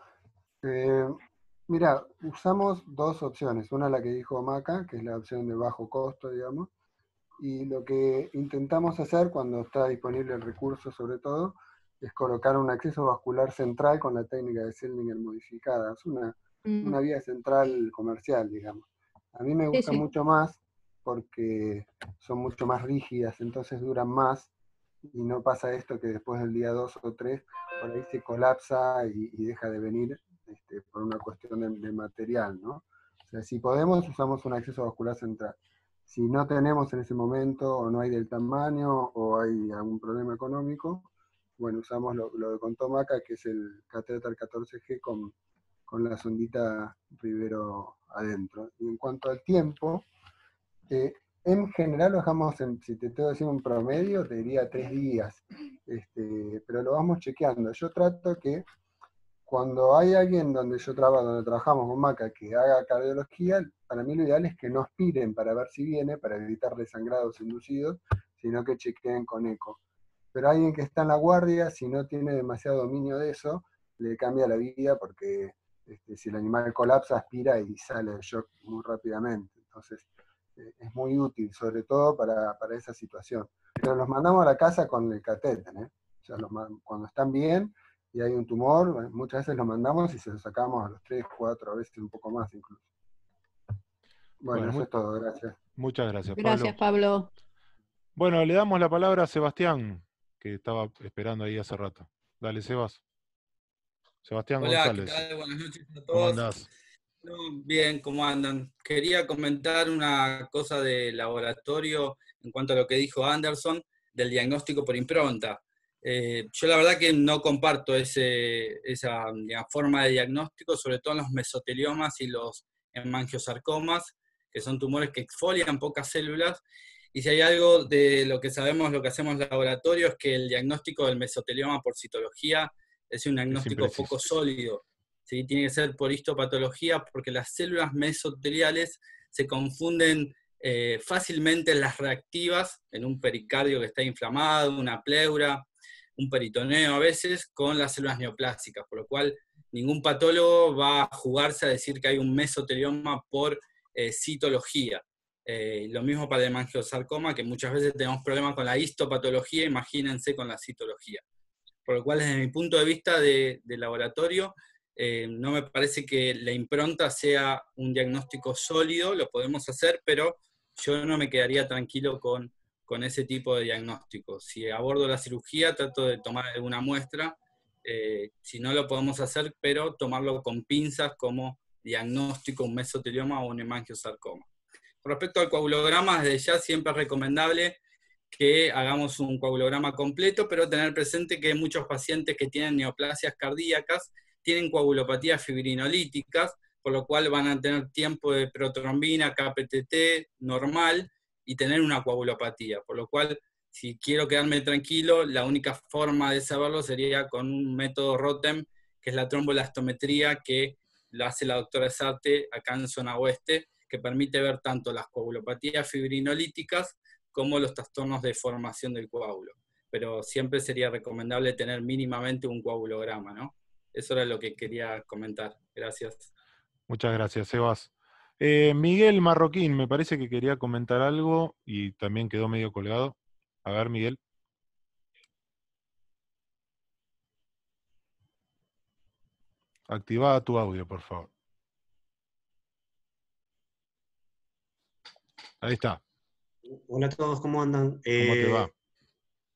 Mira, usamos dos opciones. Una la que dijo Maca, que es la opción de bajo costo, digamos. Y lo que intentamos hacer cuando está disponible el recurso, sobre todo, es colocar un acceso vascular central con la técnica de Seldinger modificada. Es una vía central comercial, digamos. A mí me gusta mucho más porque son mucho más rígidas, entonces duran más y no pasa esto que después del día 2 o 3 por ahí se colapsa y deja de venir por una cuestión de material, ¿no? O sea, si podemos, usamos un acceso vascular central. Si no tenemos en ese momento, o no hay del tamaño, o hay algún problema económico, bueno, usamos lo que contó Maca, que es el catéter 14G con la sondita Rivero adentro. Y en cuanto al tiempo, en general lo dejamos, si te tengo que decir un promedio, te diría 3 días, pero lo vamos chequeando. Yo trato que cuando hay alguien donde donde trabajamos con Maca que haga cardiología, para mí lo ideal es que no aspiren para ver si viene, para evitar desangrados inducidos, sino que chequeen con eco. Pero alguien que está en la guardia, si no tiene demasiado dominio de eso, le cambia la vida porque si el animal colapsa, aspira y sale de shock muy rápidamente. Entonces, es muy útil, sobre todo para esa situación. Pero los mandamos a la casa con el catéter, ¿eh? O sea, cuando están bien y hay un tumor, muchas veces los mandamos y se los sacamos a los 3, 4, a veces un poco más incluso. Bueno, eso es todo, gracias. Muchas gracias, Pablo. Gracias, Pablo. Bueno, le damos la palabra a Sebastián, que estaba esperando ahí hace rato. Dale, Sebas. Sebastián Hola, González. ¿qué tal? Buenas noches a todos. ¿Cómo andás? No, bien, ¿cómo andan? Quería comentar una cosa de laboratorio en cuanto a lo que dijo Anderson del diagnóstico por impronta. Yo la verdad que no comparto esa digamos, forma de diagnóstico, sobre todo en los mesoteliomas y los hemangiosarcomas, que son tumores que exfolian pocas células. Y si hay algo de lo que sabemos, lo que hacemos en laboratorio, es que el diagnóstico del mesotelioma por citología es un diagnóstico poco sólido. ¿Sí? Tiene que ser por histopatología, porque las células mesoteliales se confunden fácilmente en las reactivas, en un pericardio que está inflamado, una pleura, un peritoneo a veces, con las células neoplásicas, por lo cual ningún patólogo va a jugarse a decir que hay un mesotelioma por citología. Lo mismo para el hemangiosarcoma, que muchas veces tenemos problemas con la histopatología, imagínense con la citología. Por lo cual, desde mi punto de vista de laboratorio, no me parece que la impronta sea un diagnóstico sólido, lo podemos hacer, pero yo no me quedaría tranquilo con ese tipo de diagnóstico. Si abordo la cirugía, trato de tomar alguna muestra, si no lo podemos hacer, pero tomarlo con pinzas como diagnóstico, un mesotelioma o un hemangiosarcoma. Con respecto al coagulograma, desde ya siempre es recomendable que hagamos un coagulograma completo, pero tener presente que muchos pacientes que tienen neoplasias cardíacas tienen coagulopatías fibrinolíticas, por lo cual van a tener tiempo de protrombina, KPTT normal y tener una coagulopatía. Por lo cual, si quiero quedarme tranquilo, la única forma de saberlo sería con un método Rotem, que es la tromboelastometría, que lo hace la doctora Sarte acá en zona oeste, que permite ver tanto las coagulopatías fibrinolíticas como los trastornos de formación del coágulo. Pero siempre sería recomendable tener mínimamente un coagulograma, ¿no? Eso era lo que quería comentar. Gracias. Muchas gracias, Sebas. Miguel Marroquín, me parece que quería comentar algo y también quedó medio colgado. A ver, Miguel. Activa tu audio, por favor. Ahí está. Hola a todos, ¿cómo andan? ¿Cómo te va?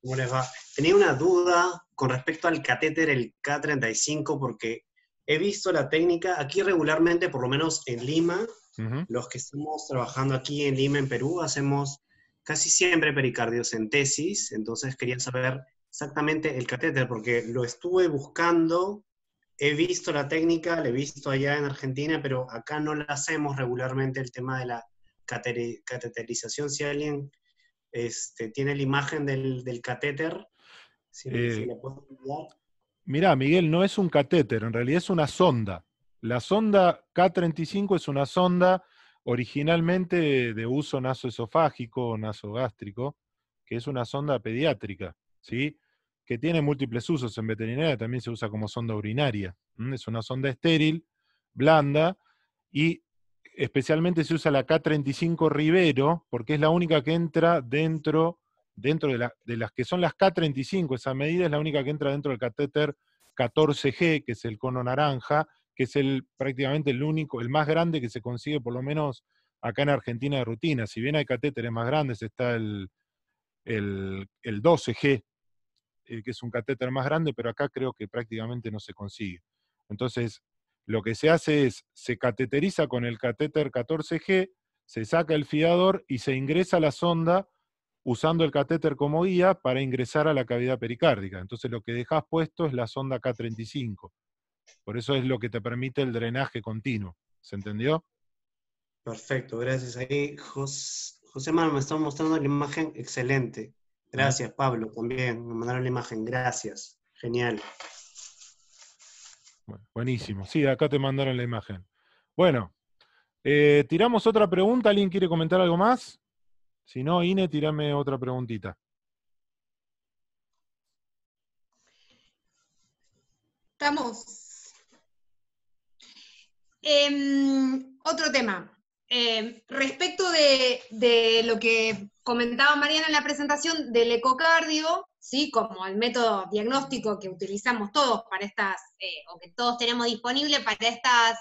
¿Cómo les va? Tenía una duda con respecto al catéter, el K35, porque he visto la técnica aquí regularmente, por lo menos en Lima. Los que estamos trabajando aquí en Lima, en Perú, hacemos casi siempre pericardiocentesis, entonces quería saber exactamente el catéter, porque lo estuve buscando, he visto la técnica, la he visto allá en Argentina, pero acá no la hacemos regularmente, el tema de la cateterización. Si alguien tiene la imagen del catéter, si la puedo enviar. Mirá, Miguel, no es un catéter, en realidad es una sonda. La sonda K35 es una sonda originalmente de uso nasoesofágico o nasogástrico, que es una sonda pediátrica, ¿sí? Que tiene múltiples usos. En veterinaria también se usa como sonda urinaria. Es una sonda estéril, blanda, y especialmente se usa la K35 Rivero, porque es la única que entra dentro de las que son las K35, esa medida es la única que entra dentro del catéter 14G, que es el cono naranja, que es prácticamente el único, el más grande que se consigue, por lo menos acá en Argentina, de rutina. Si bien hay catéteres más grandes, está el 12G, que es un catéter más grande, pero acá creo que prácticamente no se consigue. Entonces, lo que se hace es, se cateteriza con el catéter 14G, se saca el fiador y se ingresa la sonda usando el catéter como guía para ingresar a la cavidad pericárdica. Entonces lo que dejás puesto es la sonda K35. Por eso es lo que te permite el drenaje continuo. ¿Se entendió? Perfecto, gracias. Ahí José Manuel me está mostrando la imagen excelente. Gracias, Pablo, también me mandaron la imagen. Gracias. Genial. Bueno, buenísimo. Sí, acá te mandaron la imagen. Bueno, tiramos otra pregunta. ¿Alguien quiere comentar algo más? Si no, Ine, tirame otra preguntita. Estamos. Otro tema. Respecto de lo que comentaba Mariana en la presentación del ecocardio, ¿sí? Como el método diagnóstico que utilizamos todos para estas, o que todos tenemos disponible para estas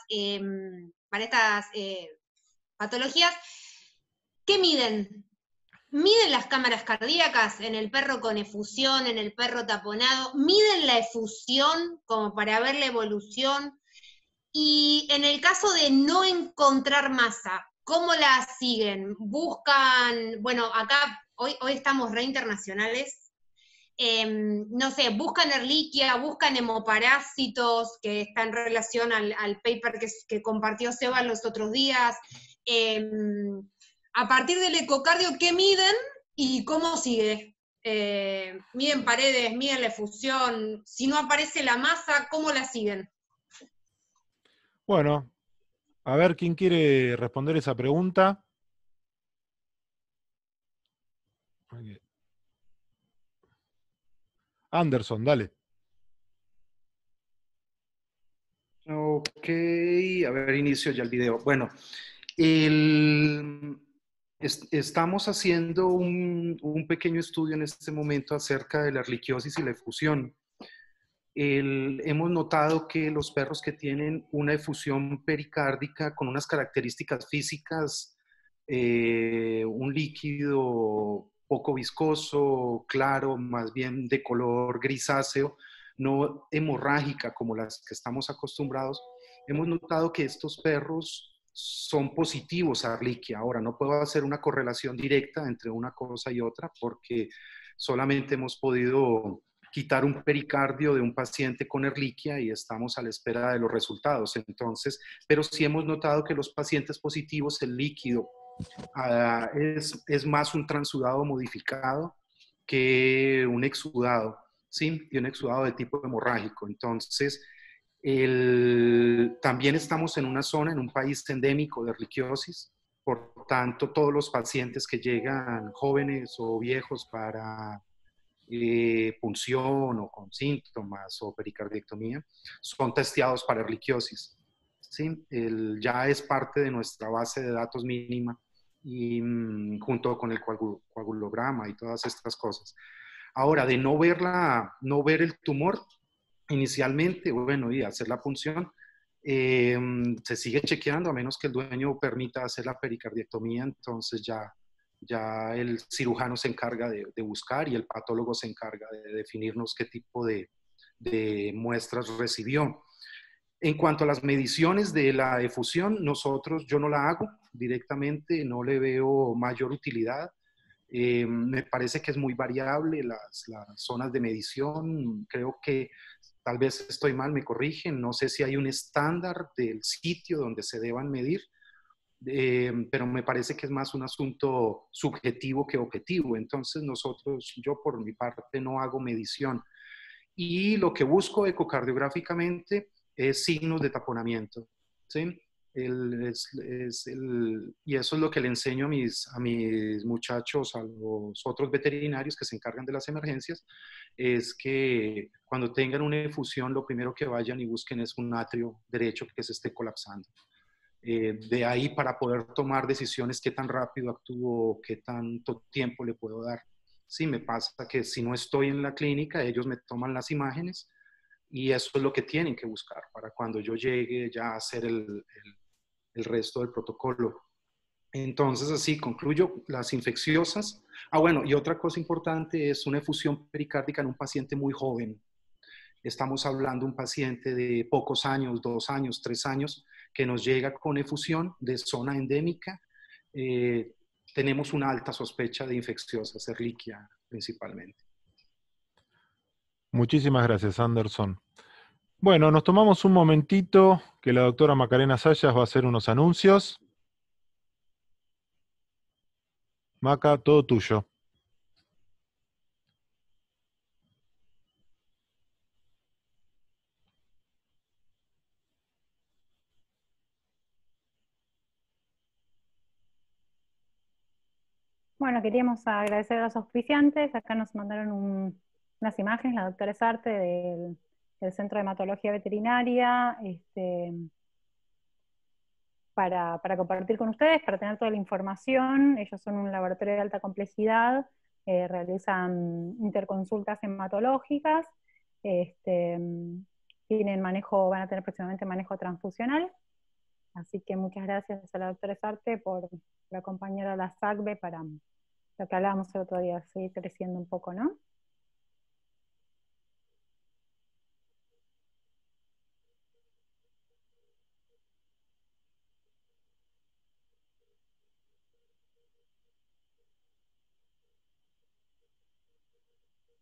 patologías, ¿qué miden? ¿Miden las cámaras cardíacas en el perro con efusión, en el perro taponado? ¿Miden la efusión como para ver la evolución? Y en el caso de no encontrar masa, ¿cómo la siguen? Buscan, bueno, acá hoy estamos re internacionales, no sé, buscan Ehrlichia, buscan hemoparásitos, que está en relación al paper que compartió Seba los otros días. A partir del ecocardio, ¿qué miden y cómo sigue? Miden paredes, miden la efusión, si no aparece la masa, ¿cómo la siguen? Bueno, a ver quién quiere responder esa pregunta. Anderson, dale. Ok, a ver, inicio ya el video. Bueno, estamos haciendo un pequeño estudio en este momento acerca de la erliquiosis y la efusión. Hemos notado que los perros que tienen una efusión pericárdica con unas características físicas, un líquido poco viscoso, claro, más bien de color grisáceo, no hemorrágica como las que estamos acostumbrados, hemos notado que estos perros son positivos a Ehrlichia. Ahora, no puedo hacer una correlación directa entre una cosa y otra porque solamente hemos podido quitar un pericardio de un paciente con Ehrlichia y estamos a la espera de los resultados. Entonces, pero sí hemos notado que los pacientes positivos, el líquido es más un transudado modificado que un exudado, ¿sí? Y un exudado de tipo hemorrágico. Entonces, también estamos en una zona, en un país endémico de erliquiosis. Por tanto, todos los pacientes que llegan jóvenes o viejos para punción o con síntomas o pericardiectomía son testeados para erliquiosis. ¿Sí? Ya es parte de nuestra base de datos mínima y junto con el coagulograma y todas estas cosas. Ahora, de no ver el tumor inicialmente, bueno, y hacer la punción, se sigue chequeando a menos que el dueño permita hacer la pericardiectomía, entonces ya el cirujano se encarga de buscar y el patólogo se encarga de definirnos qué tipo de muestras recibió. En cuanto a las mediciones de la efusión, yo no la hago directamente, no le veo mayor utilidad. Me parece que es muy variable las zonas de medición. Creo que tal vez estoy mal, me corrigen. No sé si hay un estándar del sitio donde se deban medir, pero me parece que es más un asunto subjetivo que objetivo. Entonces yo por mi parte no hago medición. Y lo que busco ecocardiográficamente es signos de taponamiento, ¿sí? Y eso es lo que le enseño a mis muchachos, a los otros veterinarios que se encargan de las emergencias, es que cuando tengan una efusión, lo primero que vayan y busquen es un atrio derecho que se esté colapsando. De ahí para poder tomar decisiones, qué tan rápido actúo, qué tanto tiempo le puedo dar. Sí, me pasa que si no estoy en la clínica, ellos me toman las imágenes y eso es lo que tienen que buscar para cuando yo llegue ya a hacer el resto del protocolo. Entonces, así concluyo las infecciosas. Bueno, y otra cosa importante es una efusión pericárdica en un paciente muy joven. Estamos hablando de un paciente de pocos años, 2 años, 3 años, que nos llega con efusión de zona endémica. Tenemos una alta sospecha de infecciosas, Ehrlichia principalmente. Muchísimas gracias, Anderson. Bueno, nos tomamos un momentito que la doctora Macarena Sayas va a hacer unos anuncios. Maca, todo tuyo. Bueno, queríamos agradecer a los auspiciantes. Acá nos mandaron unas imágenes, la doctora Sarte del Centro de Hematología Veterinaria, para compartir con ustedes, para tener toda la información. Ellos son un laboratorio de alta complejidad, realizan interconsultas hematológicas, tienen van a tener próximamente manejo transfusional. Así que muchas gracias a la doctora Sarte por acompañar a la SACBE para lo que hablábamos el otro día, seguir creciendo un poco, ¿no?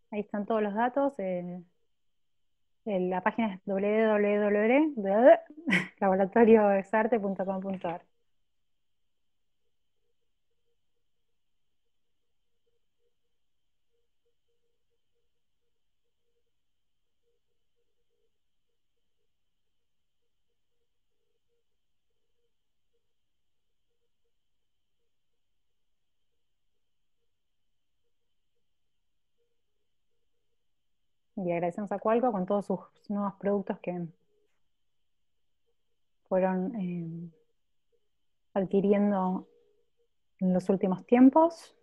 Ahí están todos los datos. La página es www.laboratoriosarte.com.ar. Y agradecemos a Qualco con todos sus nuevos productos que fueron adquiriendo en los últimos tiempos.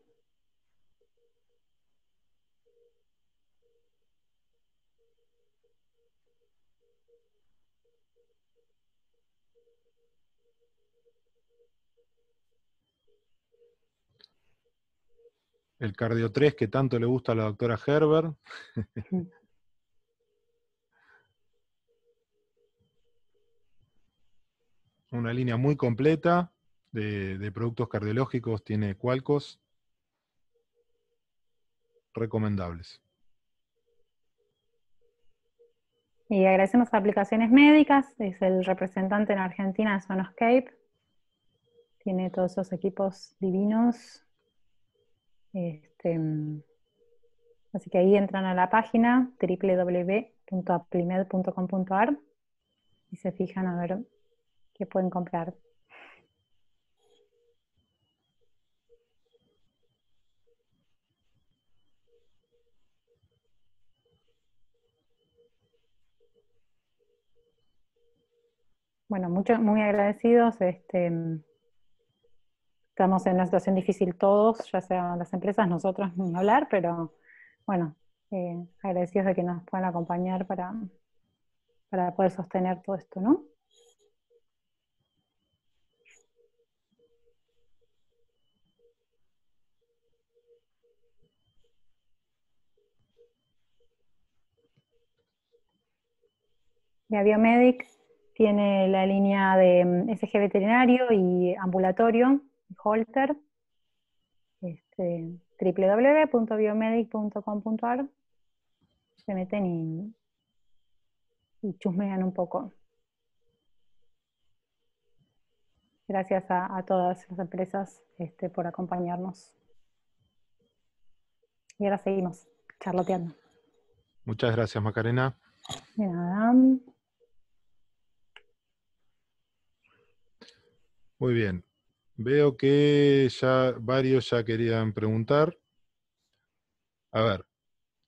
El Cardio 3 que tanto le gusta a la doctora Herbert. Una línea muy completa de productos cardiológicos, tiene Qualcos, recomendables. Y agradecemos a Aplicaciones Médicas, es el representante en Argentina de Sonoscape. Tiene todos esos equipos divinos. Así que ahí entran a la página www.aplimed.com.ar y se fijan a ver qué pueden comprar. Bueno, muy agradecidos. Estamos en una situación difícil todos, ya sean las empresas, nosotros, ni hablar, pero bueno, agradecidos de que nos puedan acompañar para poder sostener todo esto, ¿no? La Biomedic tiene la línea de SG veterinario y ambulatorio, Holter, www.biomedic.com.ar. Se meten y chusmean un poco. Gracias a todas las empresas por acompañarnos. Y ahora seguimos charloteando. Muchas gracias, Macarena. De nada. Muy bien. Veo que ya varios ya querían preguntar. A ver,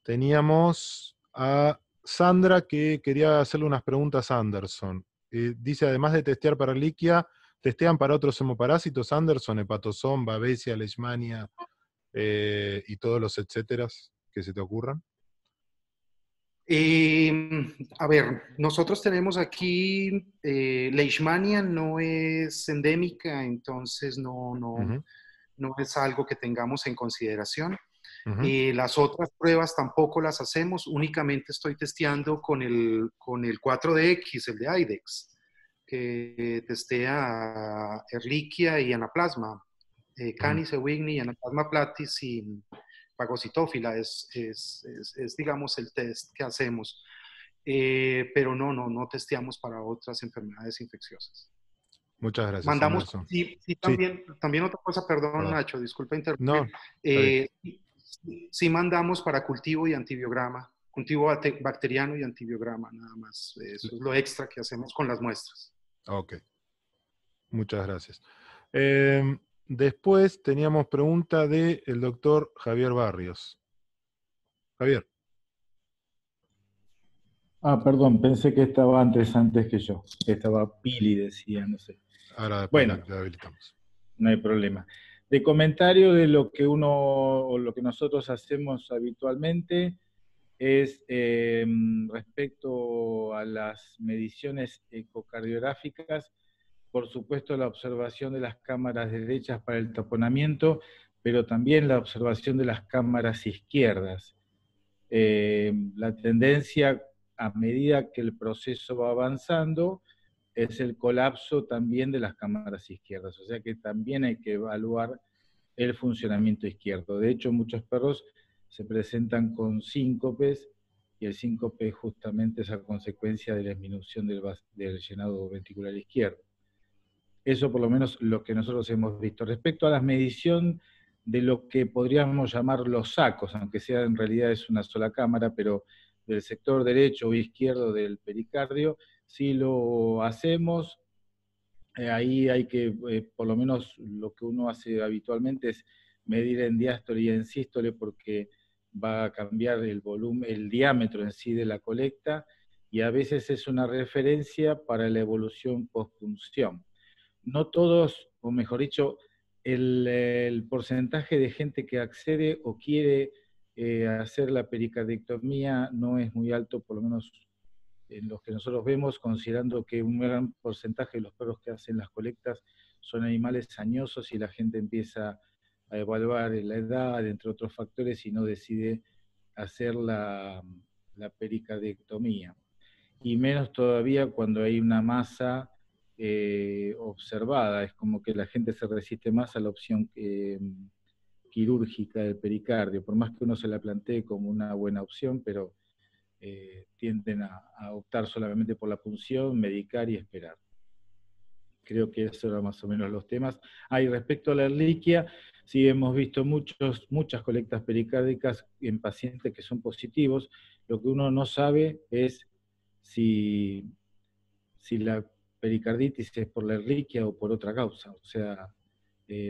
teníamos a Sandra que quería hacerle unas preguntas a Anderson. Dice, además de testear para Ehrlichia, ¿testean para otros hemoparásitos, Anderson, hepatosón, babesia, leishmania y todos los etcéteras que se te ocurran? A ver, nosotros tenemos aquí, Leishmania no es endémica, entonces no es algo que tengamos en consideración. Las otras pruebas tampoco las hacemos, únicamente estoy testeando con el 4DX, el de IDEX, que testea Ehrlichia y Anaplasma, Canis eugni, Anaplasma platis y fagocitófila, es digamos el test que hacemos, pero no testeamos para otras enfermedades infecciosas. Muchas gracias, Mandamos, Anderson. sí, también otra cosa, perdón, Nacho, disculpa interrumpir. Sí mandamos para cultivo y antibiograma, cultivo bacteriano y antibiograma, nada más. Eso es lo extra que hacemos con las muestras. Ok. Muchas gracias. después teníamos pregunta del doctor Javier Barrios. Javier. Perdón, pensé que estaba antes que yo. Estaba Pili, decía, no sé. Ahora bueno, la habilitamos. No hay problema. De comentario de lo que lo que nosotros hacemos habitualmente es respecto a las mediciones ecocardiográficas, por supuesto la observación de las cámaras derechas para el taponamiento, pero también la observación de las cámaras izquierdas. La tendencia a medida que el proceso va avanzando es el colapso también de las cámaras izquierdas, o sea que también hay que evaluar el funcionamiento izquierdo. De hecho, muchos perros se presentan con síncopes, y el síncope justamente es a consecuencia de la disminución del llenado ventricular izquierdo. Eso por lo menos lo que nosotros hemos visto. Respecto a la medición de lo que podríamos llamar los sacos, aunque sea en realidad es una sola cámara, pero del sector derecho o izquierdo del pericardio, sí lo hacemos. Ahí hay que, por lo menos lo que uno hace habitualmente es medir en diástole y en sístole, porque va a cambiar el volumen, el diámetro en sí de la colecta, y a veces es una referencia para la evolución postpunción. No todos, o mejor dicho, el porcentaje de gente que accede o quiere hacer la pericardectomía no es muy alto, por lo menos en los que nosotros vemos, considerando que un gran porcentaje de los perros que hacen las colectas son animales añosos y la gente empieza a evaluar la edad, entre otros factores, y no decide hacer la pericardectomía. Y menos todavía cuando hay una masa observada, es como que la gente se resiste más a la opción quirúrgica del pericardio, por más que uno se la plantee como una buena opción, pero tienden a optar solamente por la punción, medicar y esperar. Creo que eso eran más o menos los temas. Y respecto a la Ehrlichia, sí hemos visto muchas colectas pericárdicas en pacientes que son positivos. Lo que uno no sabe es si la pericarditis es por la Ehrlichia o por otra causa. O sea,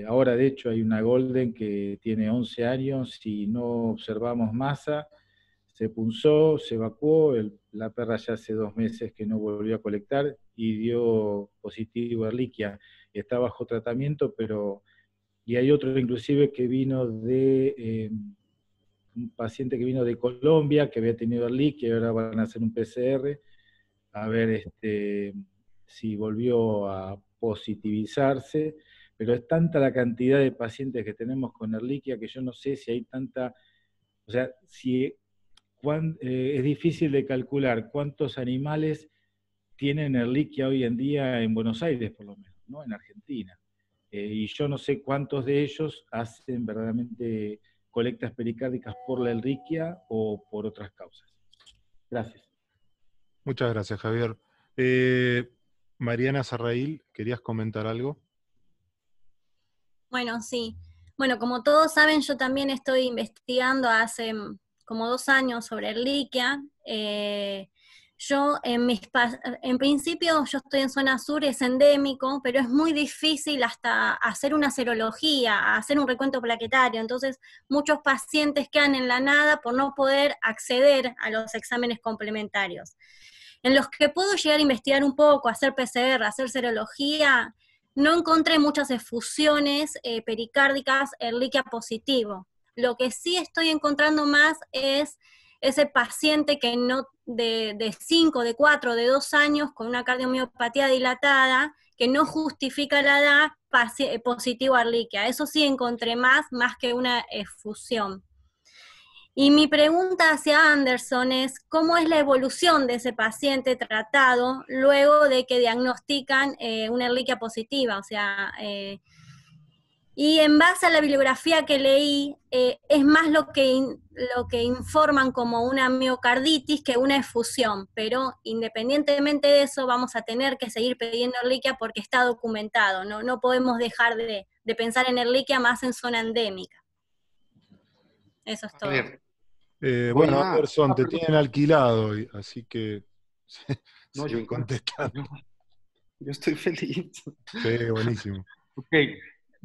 ahora de hecho hay una Golden que tiene 11 años y no observamos masa, se punzó, se evacuó, la perra ya hace 2 meses que no volvió a colectar y dio positivo a Ehrlichia. Está bajo tratamiento, y hay otro inclusive que vino de, un paciente que vino de Colombia, que había tenido Ehrlichia, y ahora van a hacer un PCR, a ver si volvió a positivizarse, pero es tanta la cantidad de pacientes que tenemos con Ehrlichia que yo no sé si hay tanta, o sea, es difícil de calcular cuántos animales tienen Ehrlichia hoy en día en Buenos Aires, por lo menos, ¿no? En Argentina. Y yo no sé cuántos de ellos hacen verdaderamente colectas pericárdicas por la Ehrlichia o por otras causas. Gracias. Muchas gracias, Javier. Mariana Sarrail, ¿querías comentar algo? Bueno, sí. Bueno, como todos saben, yo también estoy investigando hace como 2 años sobre Ehrlichia. Yo, en principio, yo estoy en zona sur, es endémico, pero es muy difícil hasta hacer una serología, hacer un recuento plaquetario. Entonces, muchos pacientes quedan en la nada por no poder acceder a los exámenes complementarios. En los que puedo llegar a investigar un poco, hacer PCR, hacer serología, no encontré muchas efusiones pericárdicas Ehrlichia positivo. Lo que sí estoy encontrando más es ese paciente que no de 5, de 4, de 2 años con una cardiomiopatía dilatada, que no justifica la edad, positivo a Ehrlichia. Eso sí encontré más que una efusión. Y mi pregunta hacia Anderson es, ¿cómo es la evolución de ese paciente tratado luego de que diagnostican una Ehrlichia positiva? O sea, y en base a la bibliografía que leí, es más lo que informan como una miocarditis que una efusión, pero independientemente de eso vamos a tener que seguir pidiendo Ehrlichia porque está documentado, no podemos dejar de pensar en Ehrlichia más en zona endémica. Eso es todo. Bueno, Anderson, te tienen alquilado, así que no, contestando. Yo estoy feliz. Sí, buenísimo. Ok,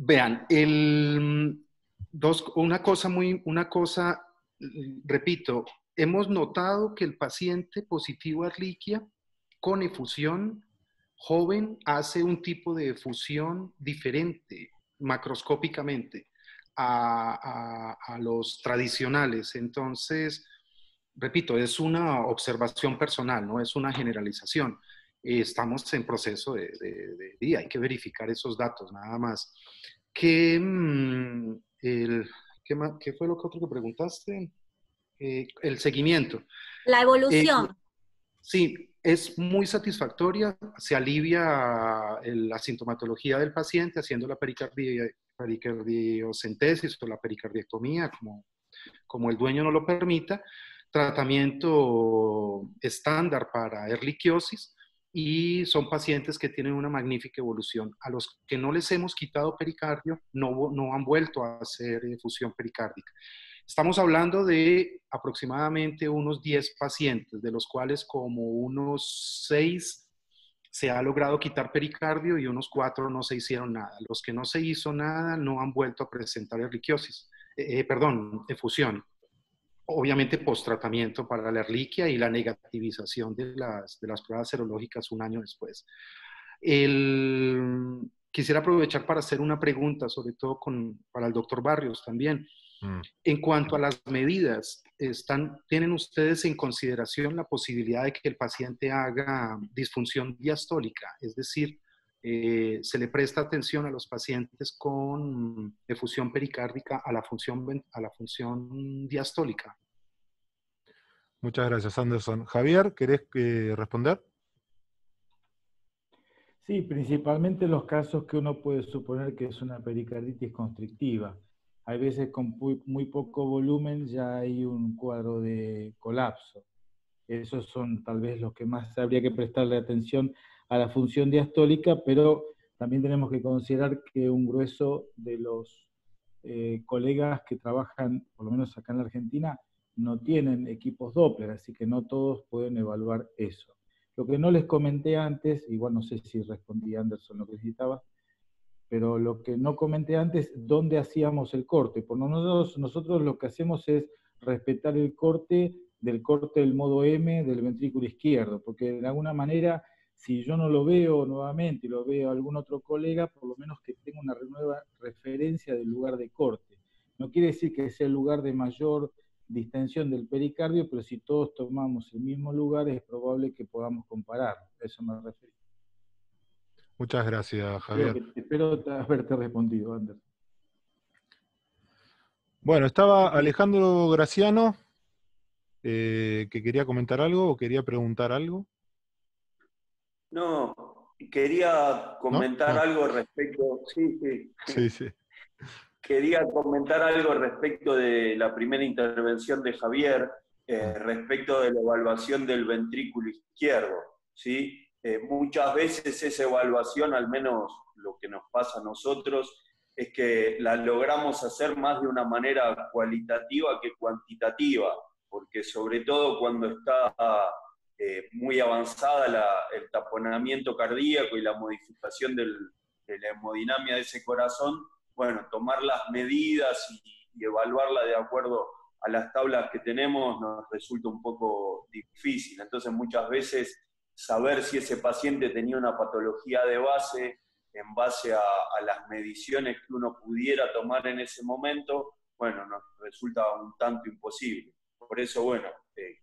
Vean, repito, hemos notado que el paciente positivo a Ehrlichia con efusión joven hace un tipo de efusión diferente macroscópicamente a los tradicionales. Entonces, repito, es una observación personal, no es una generalización. Estamos en proceso y hay que verificar esos datos, nada más. ¿Qué fue lo otro que preguntaste? El seguimiento. La evolución. Sí, es muy satisfactoria, se alivia la sintomatología del paciente haciendo la pericardiocentesis o la pericardiectomía, como el dueño no lo permita, tratamiento estándar para ehrlichiosis, y son pacientes que tienen una magnífica evolución. A los que no les hemos quitado pericardio, no han vuelto a hacer fusión pericárdica. Estamos hablando de aproximadamente unos 10 pacientes, de los cuales como unos 6 se ha logrado quitar pericardio y unos 4 no se hicieron nada. Los que no se hizo nada no han vuelto a presentar efusión. Obviamente post-tratamiento para la Ehrlichia y la negativización de las pruebas serológicas un año después. Quisiera aprovechar para hacer una pregunta, sobre todo para el doctor Barrios también. En cuanto a las medidas, ¿tienen ustedes en consideración la posibilidad de que el paciente haga disfunción diastólica? Es decir, se le presta atención a los pacientes con efusión pericárdica a la función diastólica. Muchas gracias, Anderson. Javier, ¿querés responder? Sí, principalmente los casos que uno puede suponer que es una pericarditis constrictiva. Hay veces con muy poco volumen ya hay un cuadro de colapso. Esos son tal vez los que más habría que prestarle atención a la función diastólica, pero también tenemos que considerar que un grueso de los colegas que trabajan, por lo menos acá en la Argentina, no tienen equipos Doppler, así que no todos pueden evaluar eso. Lo que no les comenté antes, igual no sé si respondí Anderson lo que necesitaba, pero lo que no comenté antes, ¿dónde hacíamos el corte? Por nosotros lo que hacemos es respetar el corte del modo M del ventrículo izquierdo, porque de alguna manera, si yo no lo veo nuevamente y lo veo a algún otro colega, por lo menos que tenga una nueva referencia del lugar de corte. No quiere decir que sea el lugar de mayor distensión del pericardio, pero si todos tomamos el mismo lugar, es probable que podamos comparar. A eso me refiero. Muchas gracias, Javier. Espero haberte respondido, Anderson. Bueno, estaba Alejandro Graciano, que quería comentar algo o quería preguntar algo. No, quería comentar algo respecto... Sí. Quería comentar algo respecto de la primera intervención de Javier, respecto de la evaluación del ventrículo izquierdo, ¿sí? Muchas veces esa evaluación, al menos lo que nos pasa a nosotros, es que la logramos hacer más de una manera cualitativa que cuantitativa, porque sobre todo cuando está muy avanzada el taponamiento cardíaco y la modificación de la hemodinamia de ese corazón, bueno, tomar las medidas y evaluarla de acuerdo a las tablas que tenemos nos resulta un poco difícil. Entonces muchas veces saber si ese paciente tenía una patología de base en base a las mediciones que uno pudiera tomar en ese momento, bueno, nos resulta un tanto imposible. Por eso, bueno,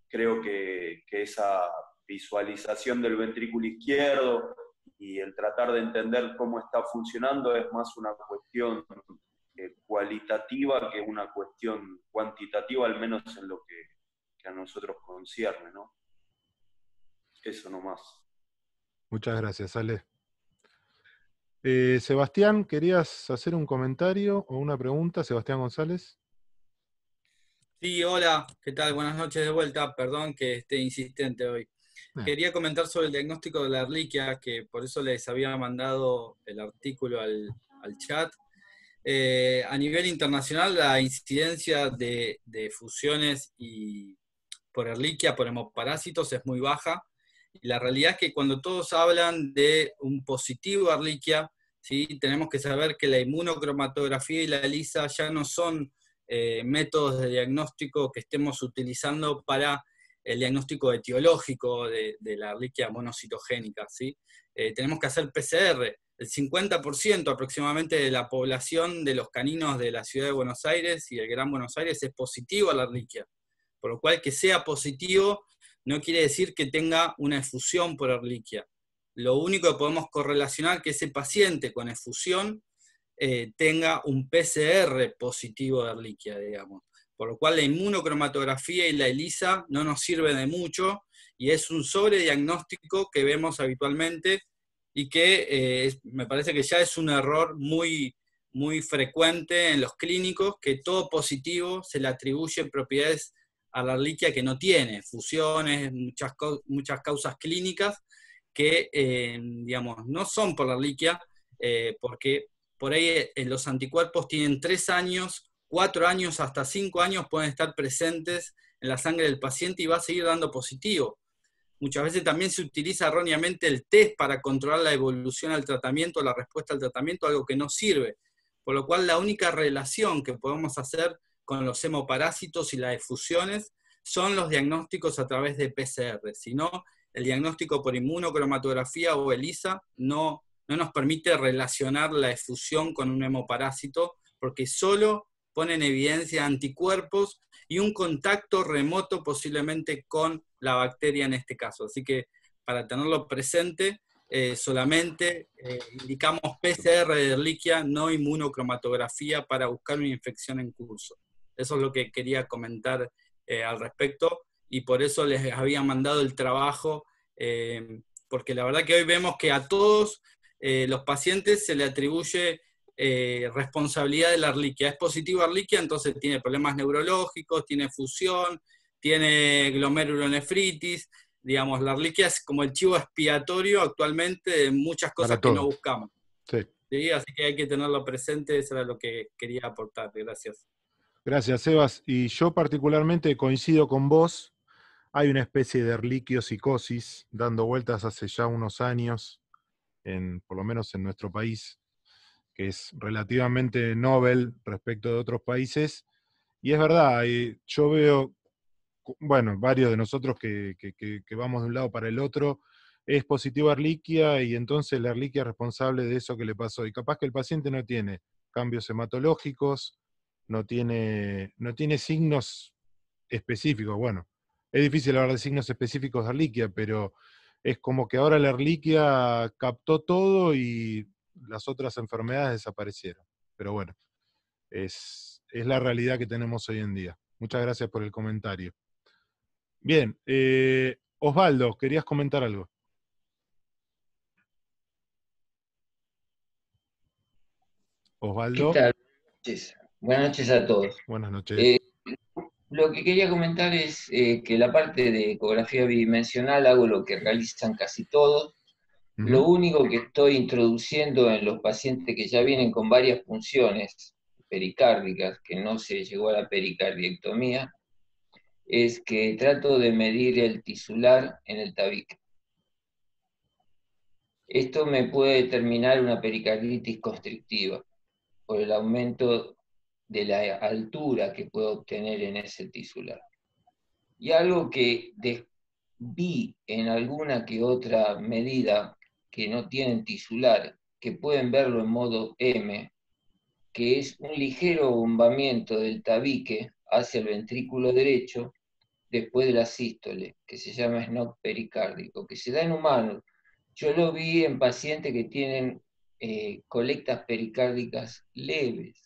creo que esa visualización del ventrículo izquierdo y el tratar de entender cómo está funcionando es más una cuestión cualitativa que una cuestión cuantitativa, al menos en lo que a nosotros concierne, ¿no? Eso nomás. Muchas gracias, Ale. Sebastián, ¿querías hacer un comentario o una pregunta? Sebastián González. Sí, hola, ¿qué tal? Buenas noches de vuelta, perdón que esté insistente hoy. Quería comentar sobre el diagnóstico de la Ehrlichia, que por eso les había mandado el artículo al chat. A nivel internacional, la incidencia de fusiones por Ehrlichia, por hemoparásitos, es muy baja. Y la realidad es que cuando todos hablan de un positivo Ehrlichia, ¿sí? Tenemos que saber que la inmunocromatografía y la ELISA ya no son métodos de diagnóstico que estemos utilizando para el diagnóstico etiológico de la Ehrlichia monocitogénica, ¿sí? Tenemos que hacer PCR. El 50% aproximadamente de la población de los caninos de la ciudad de Buenos Aires y el Gran Buenos Aires es positivo a la Ehrlichia. Por lo cual, que sea positivo no quiere decir que tenga una efusión por Ehrlichia. Lo único que podemos correlacionar que ese paciente con efusión tenga un PCR positivo de Ehrlichia, digamos. Por lo cual la inmunocromatografía y la ELISA no nos sirven de mucho, y es un sobrediagnóstico que vemos habitualmente, y que me parece que ya es un error muy, muy frecuente en los clínicos, que todo positivo se le atribuye propiedades a la Ehrlichia que no tiene, fusiones, muchas causas clínicas que digamos, no son por la Ehrlichia, porque por ahí los anticuerpos tienen 3 años, 4 años, hasta 5 años pueden estar presentes en la sangre del paciente y va a seguir dando positivo. Muchas veces también se utiliza erróneamente el test para controlar la evolución al tratamiento, la respuesta al tratamiento, algo que no sirve. Por lo cual la única relación que podemos hacer con los hemoparásitos y las efusiones son los diagnósticos a través de PCR. Si no, el diagnóstico por inmunocromatografía o ELISA no nos permite relacionar la efusión con un hemoparásito, porque solo pone en evidencia anticuerpos y un contacto remoto posiblemente con la bacteria en este caso. Así que para tenerlo presente, solamente indicamos PCR de Ehrlichia, no inmunocromatografía, para buscar una infección en curso. Eso es lo que quería comentar al respecto, y por eso les había mandado el trabajo, porque la verdad que hoy vemos que a todos los pacientes se le atribuye responsabilidad de la Ehrlichia. Es positivo a Ehrlichia, entonces tiene problemas neurológicos, tiene fusión, tiene glomerulonefritis. Digamos, la Ehrlichia es como el chivo expiatorio actualmente de muchas cosas que no buscamos. Sí. ¿Sí? Así que hay que tenerlo presente, eso era lo que quería aportar. Gracias. Gracias, Sebas. Y yo particularmente coincido con vos. Hay una especie de erliquiosicosis dando vueltas hace ya unos años, por lo menos en nuestro país, que es relativamente novel respecto de otros países. Y es verdad, yo veo, bueno, varios de nosotros que vamos de un lado para el otro, es positivo a Ehrlichia, y entonces la Ehrlichia es responsable de eso que le pasó. Y capaz que el paciente no tiene cambios hematológicos, no tiene signos específicos. Bueno, es difícil hablar de signos específicos de Ehrlichia, pero es como que ahora la Ehrlichia captó todo y las otras enfermedades desaparecieron. Pero bueno, es la realidad que tenemos hoy en día. Muchas gracias por el comentario. Bien, Osvaldo, ¿querías comentar algo? Osvaldo. ¿Qué tal? Buenas noches a todos. Buenas noches. Lo que quería comentar es que la parte de ecografía bidimensional hago lo que realizan casi todos. Lo único que estoy introduciendo en los pacientes que ya vienen con varias punciones pericárdicas, que no se llegó a la pericardiectomía, es que trato de medir el tisular en el tabique. Esto me puede determinar una pericarditis constrictiva por el aumento de la altura que puedo obtener en ese tisular. Y algo que vi en alguna que otra medida que no tienen tisular, que pueden verlo en modo M, que es un ligero bombamiento del tabique hacia el ventrículo derecho después de la sístole, que se llama SNOC pericárdico, que se da en humanos. Yo lo vi en pacientes que tienen colectas pericárdicas leves,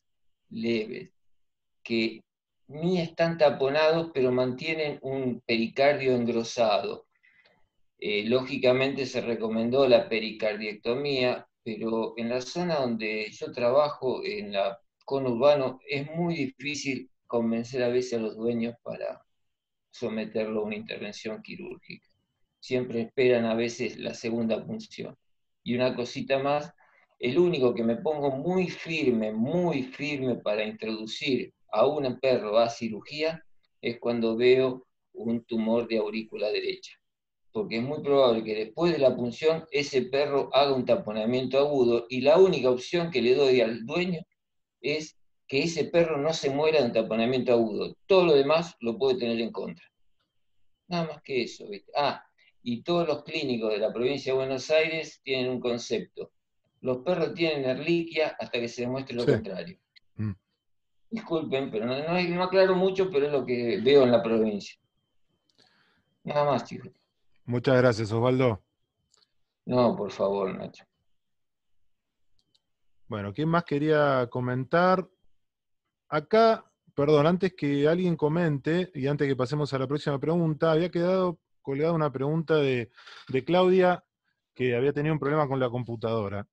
que ni están taponados, pero mantienen un pericardio engrosado. Lógicamente se recomendó la pericardiectomía, pero en la zona donde yo trabajo, en la conurbano, es muy difícil convencer a veces a los dueños para someterlo a una intervención quirúrgica. Siempre esperan a veces la segunda punción. Y una cosita más, el único que me pongo muy firme para introducir a un perro a cirugía es cuando veo un tumor de aurícula derecha. porque es muy probable que después de la punción ese perro haga un taponamiento agudo, y la única opción que le doy al dueño es que ese perro no se muera de un taponamiento agudo. Todo lo demás lo puede tener en contra. Nada más que eso, ¿viste? Y todos los clínicos de la provincia de Buenos Aires tienen un concepto. Los perros tienen erliquia hasta que se demuestre lo contrario. Disculpen, pero no aclaro mucho, pero es lo que veo en la provincia. Nada más, chicos. Muchas gracias, Osvaldo. No, por favor, Nacho. Bueno, ¿quién más quería comentar? Acá, perdón, antes que alguien comente, y antes que pasemos a la próxima pregunta, había quedado colgada una pregunta de Claudia, que había tenido un problema con la computadora.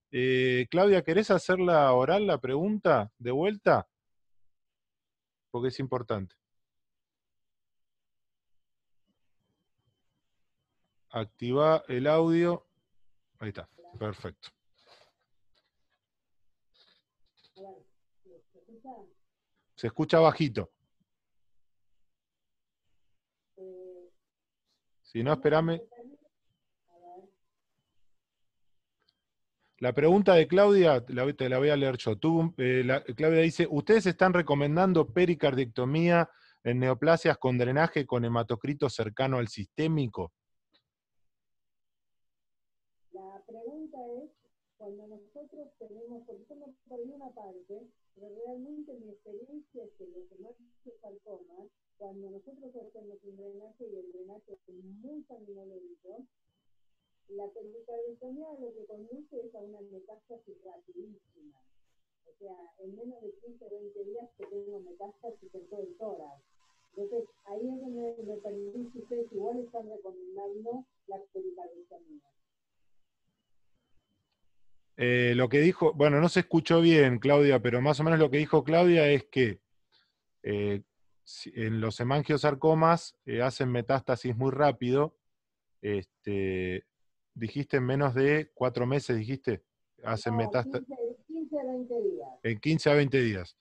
Claudia, ¿querés hacerla oral la pregunta de vuelta? Porque es importante. Activa el audio. Ahí está, perfecto. Se escucha bajito. Si no, espérame. La pregunta de Claudia, te la voy a leer yo. Claudia dice, ¿ustedes están recomendando pericardiectomía en neoplasias con drenaje con hematocrito cercano al sistémico? La pregunta es, cuando nosotros tenemos, porque yo me perdí una parte, pero realmente mi experiencia es que los hemangiosarcomas, cuando nosotros hacemos un drenaje y el drenaje es muy sanguinolento, la pericardiectomía lo que conduce es a una metástasis rapidísima. O sea, en menos de 15 o 20 días que tengo metástasis en todo el tórax. Entonces, ahí es donde me permitís que ustedes igual están recomendando la pericardiectomía. Lo que dijo, bueno, no se escuchó bien, Claudia, pero más o menos lo que dijo Claudia es que en los hemangiosarcomas hacen metástasis muy rápido. Dijiste en menos de 4 meses, dijiste, hacen metástasis. 15 a 20 días. En 15 a 20 días.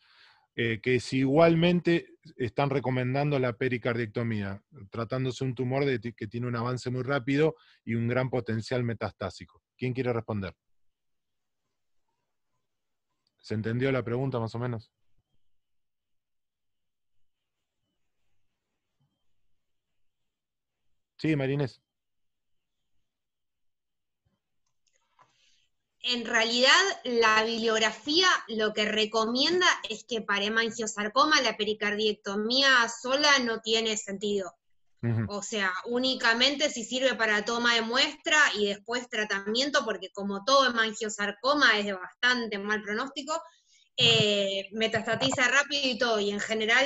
Que si igualmente están recomendando la pericardiectomía, tratándose un tumor que tiene un avance muy rápido y un gran potencial metastásico. ¿Quién quiere responder? ¿Se entendió la pregunta más o menos? Sí, Marinés. En realidad, la bibliografía lo que recomienda es que para hemangiosarcoma la pericardiectomía sola no tiene sentido. O sea, únicamente si sirve para toma de muestra y después tratamiento, porque como todo hemangiosarcoma es de bastante mal pronóstico, metastatiza rápido y todo, y en general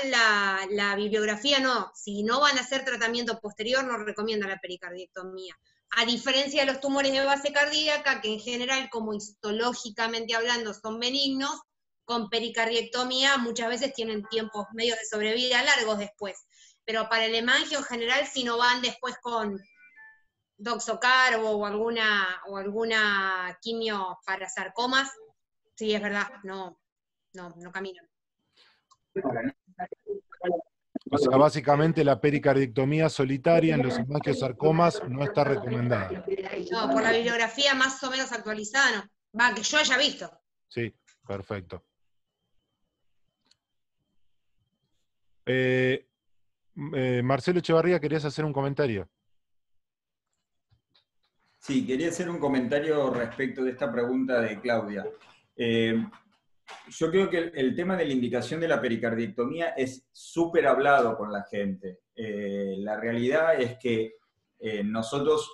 la bibliografía no, si no van a hacer tratamiento posterior no recomienda la pericardiectomía. A diferencia de los tumores de base cardíaca, que en general, como histológicamente hablando, son benignos, con pericardiectomía muchas veces tienen tiempos medios de sobrevida largos después. Pero para el hemangio en general, si no van después con doxocarbo o alguna quimio para sarcomas, sí, es verdad, no caminan. O sea, básicamente la pericardiectomía solitaria en los hemangiosarcomas no está recomendada. No, por la bibliografía más o menos actualizada, no. Va, que yo haya visto. Sí, perfecto. Marcelo Echevarría, ¿querías hacer un comentario? Sí, quería hacer un comentario respecto de esta pregunta de Claudia. Yo creo que el tema de la indicación de la pericardiectomía es súper hablado con la gente. La realidad es que nosotros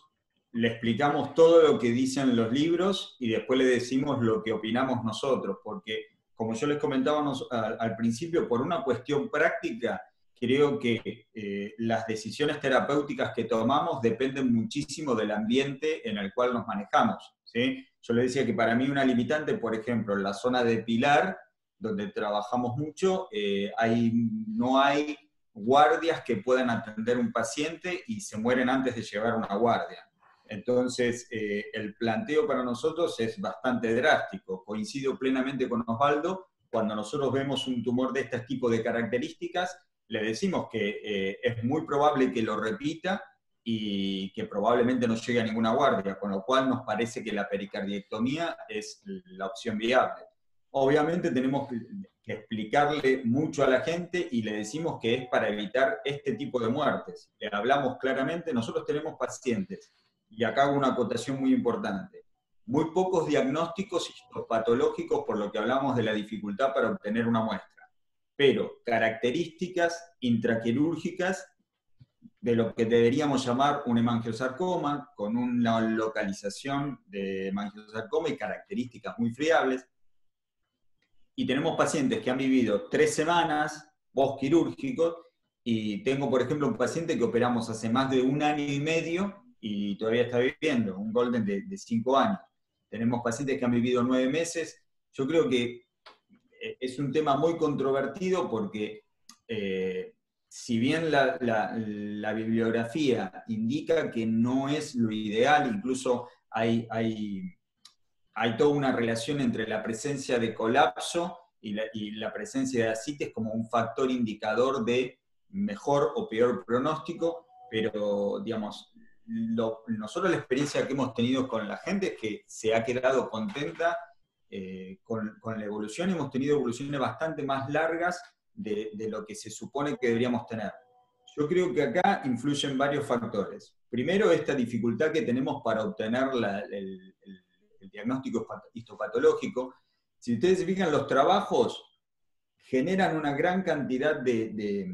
le explicamos todo lo que dicen los libros y después le decimos lo que opinamos nosotros, porque como yo les comentaba al principio, por una cuestión práctica, creo que las decisiones terapéuticas que tomamos dependen muchísimo del ambiente en el cual nos manejamos, ¿sí? Yo le decía que para mí una limitante, por ejemplo, en la zona de Pilar, donde trabajamos mucho, no hay guardias que puedan atender un paciente y se mueren antes de llevar una guardia. Entonces, el planteo para nosotros es bastante drástico. Coincido plenamente con Osvaldo, cuando nosotros vemos un tumor de este tipo de características, le decimos que es muy probable que lo repita y que probablemente no llegue a ninguna guardia, con lo cual nos parece que la pericardiectomía es la opción viable. Obviamente tenemos que explicarle mucho a la gente y le decimos que es para evitar este tipo de muertes. Le hablamos claramente, nosotros tenemos pacientes, y acá hago una acotación muy importante, muy pocos diagnósticos histopatológicos por lo que hablamos de la dificultad para obtener una muestra, pero características intraquirúrgicas de lo que deberíamos llamar un hemangiosarcoma, con una localización de hemangiosarcoma y características muy friables. Y tenemos pacientes que han vivido 3 semanas postquirúrgicos, y tengo, por ejemplo, un paciente que operamos hace más de 1 año y medio y todavía está viviendo, un golden de 5 años. Tenemos pacientes que han vivido 9 meses. Yo creo que es un tema muy controvertido porque si bien la bibliografía indica que no es lo ideal, incluso hay toda una relación entre la presencia de colapso y la presencia de ascites como un factor indicador de mejor o peor pronóstico, pero digamos, nosotros la experiencia que hemos tenido con la gente es que se ha quedado contenta con la evolución. Hemos tenido evoluciones bastante más largas de lo que se supone que deberíamos tener. Yo creo que acá influyen varios factores. Primero, esta dificultad que tenemos para obtener el diagnóstico histopatológico. Si ustedes se fijan, los trabajos generan una gran cantidad de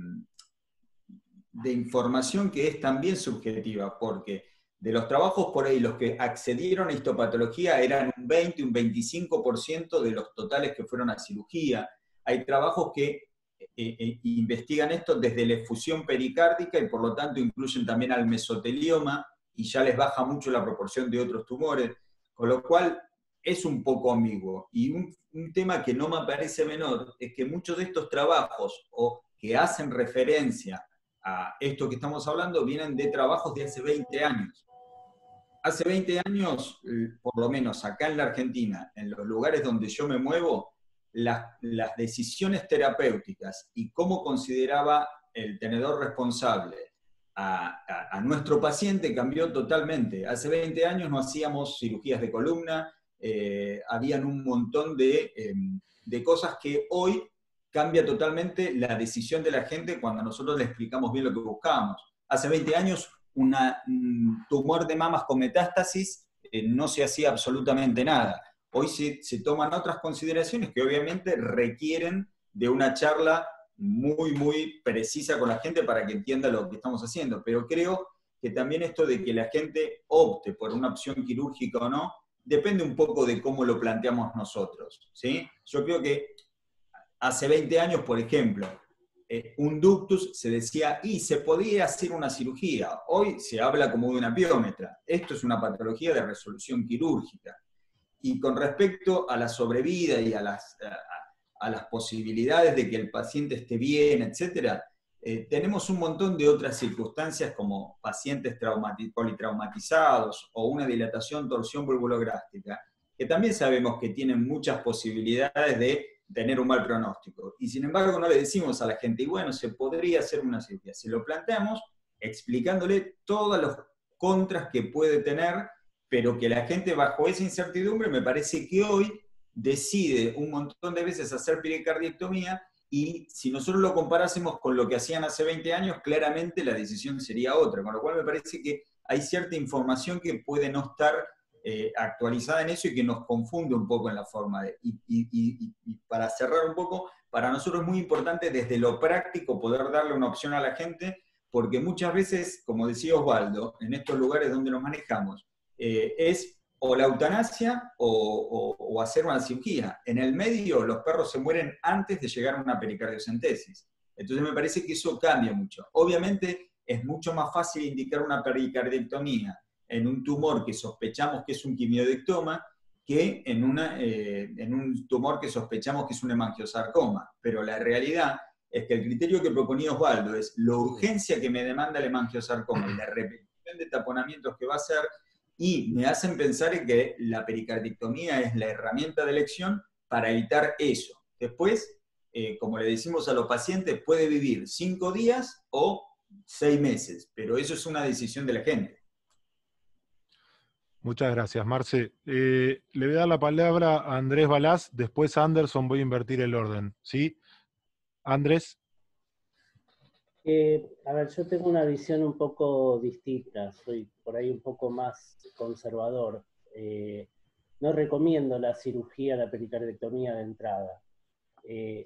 información que es también subjetiva, porque de los trabajos por ahí, los que accedieron a histopatología eran un 20, un 25% de los totales que fueron a cirugía. Hay trabajos que investigan esto desde la efusión pericárdica y por lo tanto incluyen también al mesotelioma y ya les baja mucho la proporción de otros tumores. Con lo cual es un poco ambiguo. Y un tema que no me parece menor es que muchos de estos trabajos o que hacen referencia a esto que estamos hablando vienen de trabajos de hace 20 años. Hace 20 años, por lo menos acá en la Argentina, en los lugares donde yo me muevo, las decisiones terapéuticas y cómo consideraba el tenedor responsable a nuestro paciente cambió totalmente. Hace 20 años no hacíamos cirugías de columna, habían un montón de cosas que hoy cambia totalmente la decisión de la gente cuando nosotros le explicamos bien lo que buscábamos. Hace 20 años un tumor de mamas con metástasis no se hacía absolutamente nada. Hoy se toman otras consideraciones que obviamente requieren de una charla muy, muy precisa con la gente para que entienda lo que estamos haciendo. Pero creo que también esto de que la gente opte por una opción quirúrgica o no, depende un poco de cómo lo planteamos nosotros, ¿sí? Yo creo que hace 20 años, por ejemplo, un ductus se decía, y se podía hacer una cirugía. Hoy se habla como de una piómetra. Esto es una patología de resolución quirúrgica. Y con respecto a la sobrevida y a las posibilidades de que el paciente esté bien, etc., tenemos un montón de otras circunstancias como pacientes politraumatizados o una dilatación, torsión bulbulográstica, que también sabemos que tienen muchas posibilidades de tener un mal pronóstico. Y sin embargo no le decimos a la gente, y bueno, se podría hacer una cirugía. Se lo planteamos explicándole todos los contras que puede tener, pero que la gente bajo esa incertidumbre me parece que hoy decide un montón de veces hacer pericardiectomía, y si nosotros lo comparásemos con lo que hacían hace 20 años, claramente la decisión sería otra, con lo cual me parece que hay cierta información que puede no estar actualizada en eso y que nos confunde un poco en la forma de... Y para cerrar un poco, para nosotros es muy importante desde lo práctico poder darle una opción a la gente, porque muchas veces, como decía Osvaldo, en estos lugares donde nos manejamos, es o la eutanasia o hacer una cirugía. En el medio los perros se mueren antes de llegar a una pericardiocentesis. Entonces me parece que eso cambia mucho. Obviamente es mucho más fácil indicar una pericardiectomía en un tumor que sospechamos que es un quimiodectoma que en un tumor que sospechamos que es un hemangiosarcoma. Pero la realidad es que el criterio que proponía Osvaldo es la urgencia que me demanda el hemangiosarcoma y la repetición de taponamientos que va a hacer, y me hacen pensar en que la pericardiectomía es la herramienta de elección para evitar eso. Después, como le decimos a los pacientes, puede vivir 5 días o 6 meses, pero eso es una decisión de la gente. Muchas gracias, Marce. Le voy a dar la palabra a Andrés Balaz, después a Anderson, voy a invertir el orden, ¿sí? Andrés. A ver, yo tengo una visión un poco distinta, soy por ahí un poco más conservador. No recomiendo la cirugía, la pericardectomía de entrada.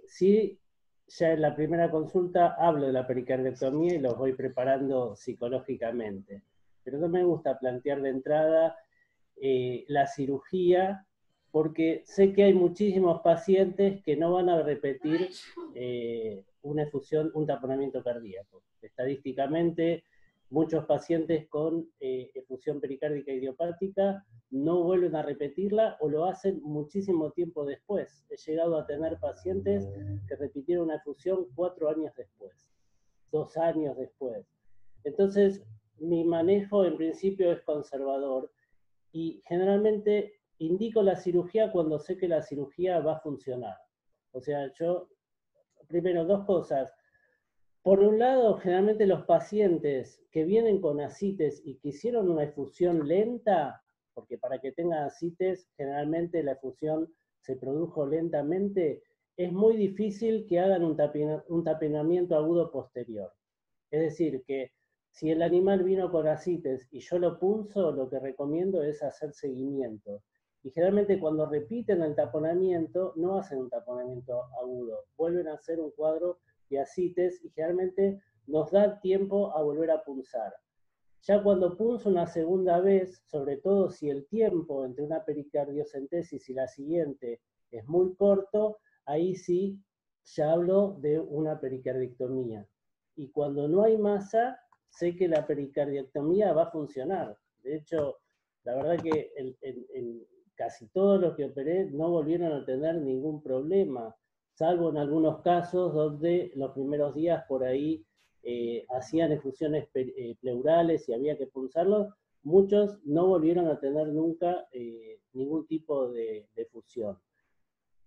Sí, ya en la primera consulta hablo de la pericardectomía y los voy preparando psicológicamente, pero no me gusta plantear de entrada la cirugía, porque sé que hay muchísimos pacientes que no van a repetir una efusión, un taponamiento cardíaco. Estadísticamente, muchos pacientes con efusión pericárdica idiopática no vuelven a repetirla o lo hacen muchísimo tiempo después. He llegado a tener pacientes que repitieron una efusión 4 años después, 2 años después. Entonces, mi manejo en principio es conservador y generalmente indico la cirugía cuando sé que la cirugía va a funcionar. O sea, yo, primero, 2 cosas. Por un lado, generalmente los pacientes que vienen con ascites y que hicieron una efusión lenta, porque para que tengan ascites, generalmente la efusión se produjo lentamente, es muy difícil que hagan un taponamiento agudo posterior. Es decir, que si el animal vino con ascites y yo lo punzo, lo que recomiendo es hacer seguimiento. Y generalmente cuando repiten el taponamiento, no hacen un taponamiento agudo, vuelven a hacer un cuadro de ascites y generalmente nos da tiempo a volver a punzar. Ya cuando punzo una segunda vez, sobre todo si el tiempo entre una pericardiocentesis y la siguiente es muy corto, ahí sí ya hablo de una pericardectomía. Y cuando no hay masa, sé que la pericardectomía va a funcionar. De hecho, la verdad que en casi todos los que operé no volvieron a tener ningún problema, salvo en algunos casos donde los primeros días por ahí hacían efusiones pleurales y había que punzarlos. Muchos no volvieron a tener nunca ningún tipo de fusión.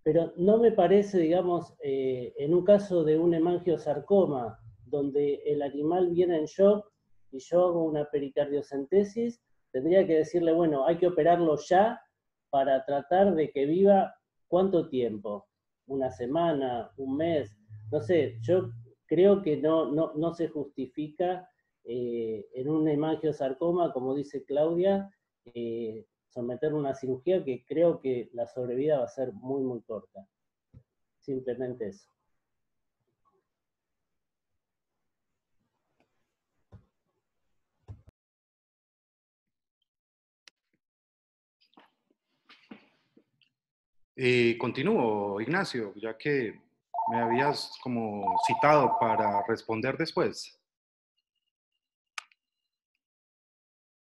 Pero no me parece, digamos, en un caso de un hemangiosarcoma, donde el animal viene en shock y yo hago una pericardiocentesis, tendría que decirle, bueno, hay que operarlo ya para tratar de que viva ¿cuánto tiempo? ¿Una semana? ¿Un mes? No sé, yo creo que no se justifica en un hemangiosarcoma, como dice Claudia, someter una cirugía que creo que la sobrevida va a ser muy, muy corta. Simplemente eso. Continúo, Ignacio, ya que me habías como citado para responder después.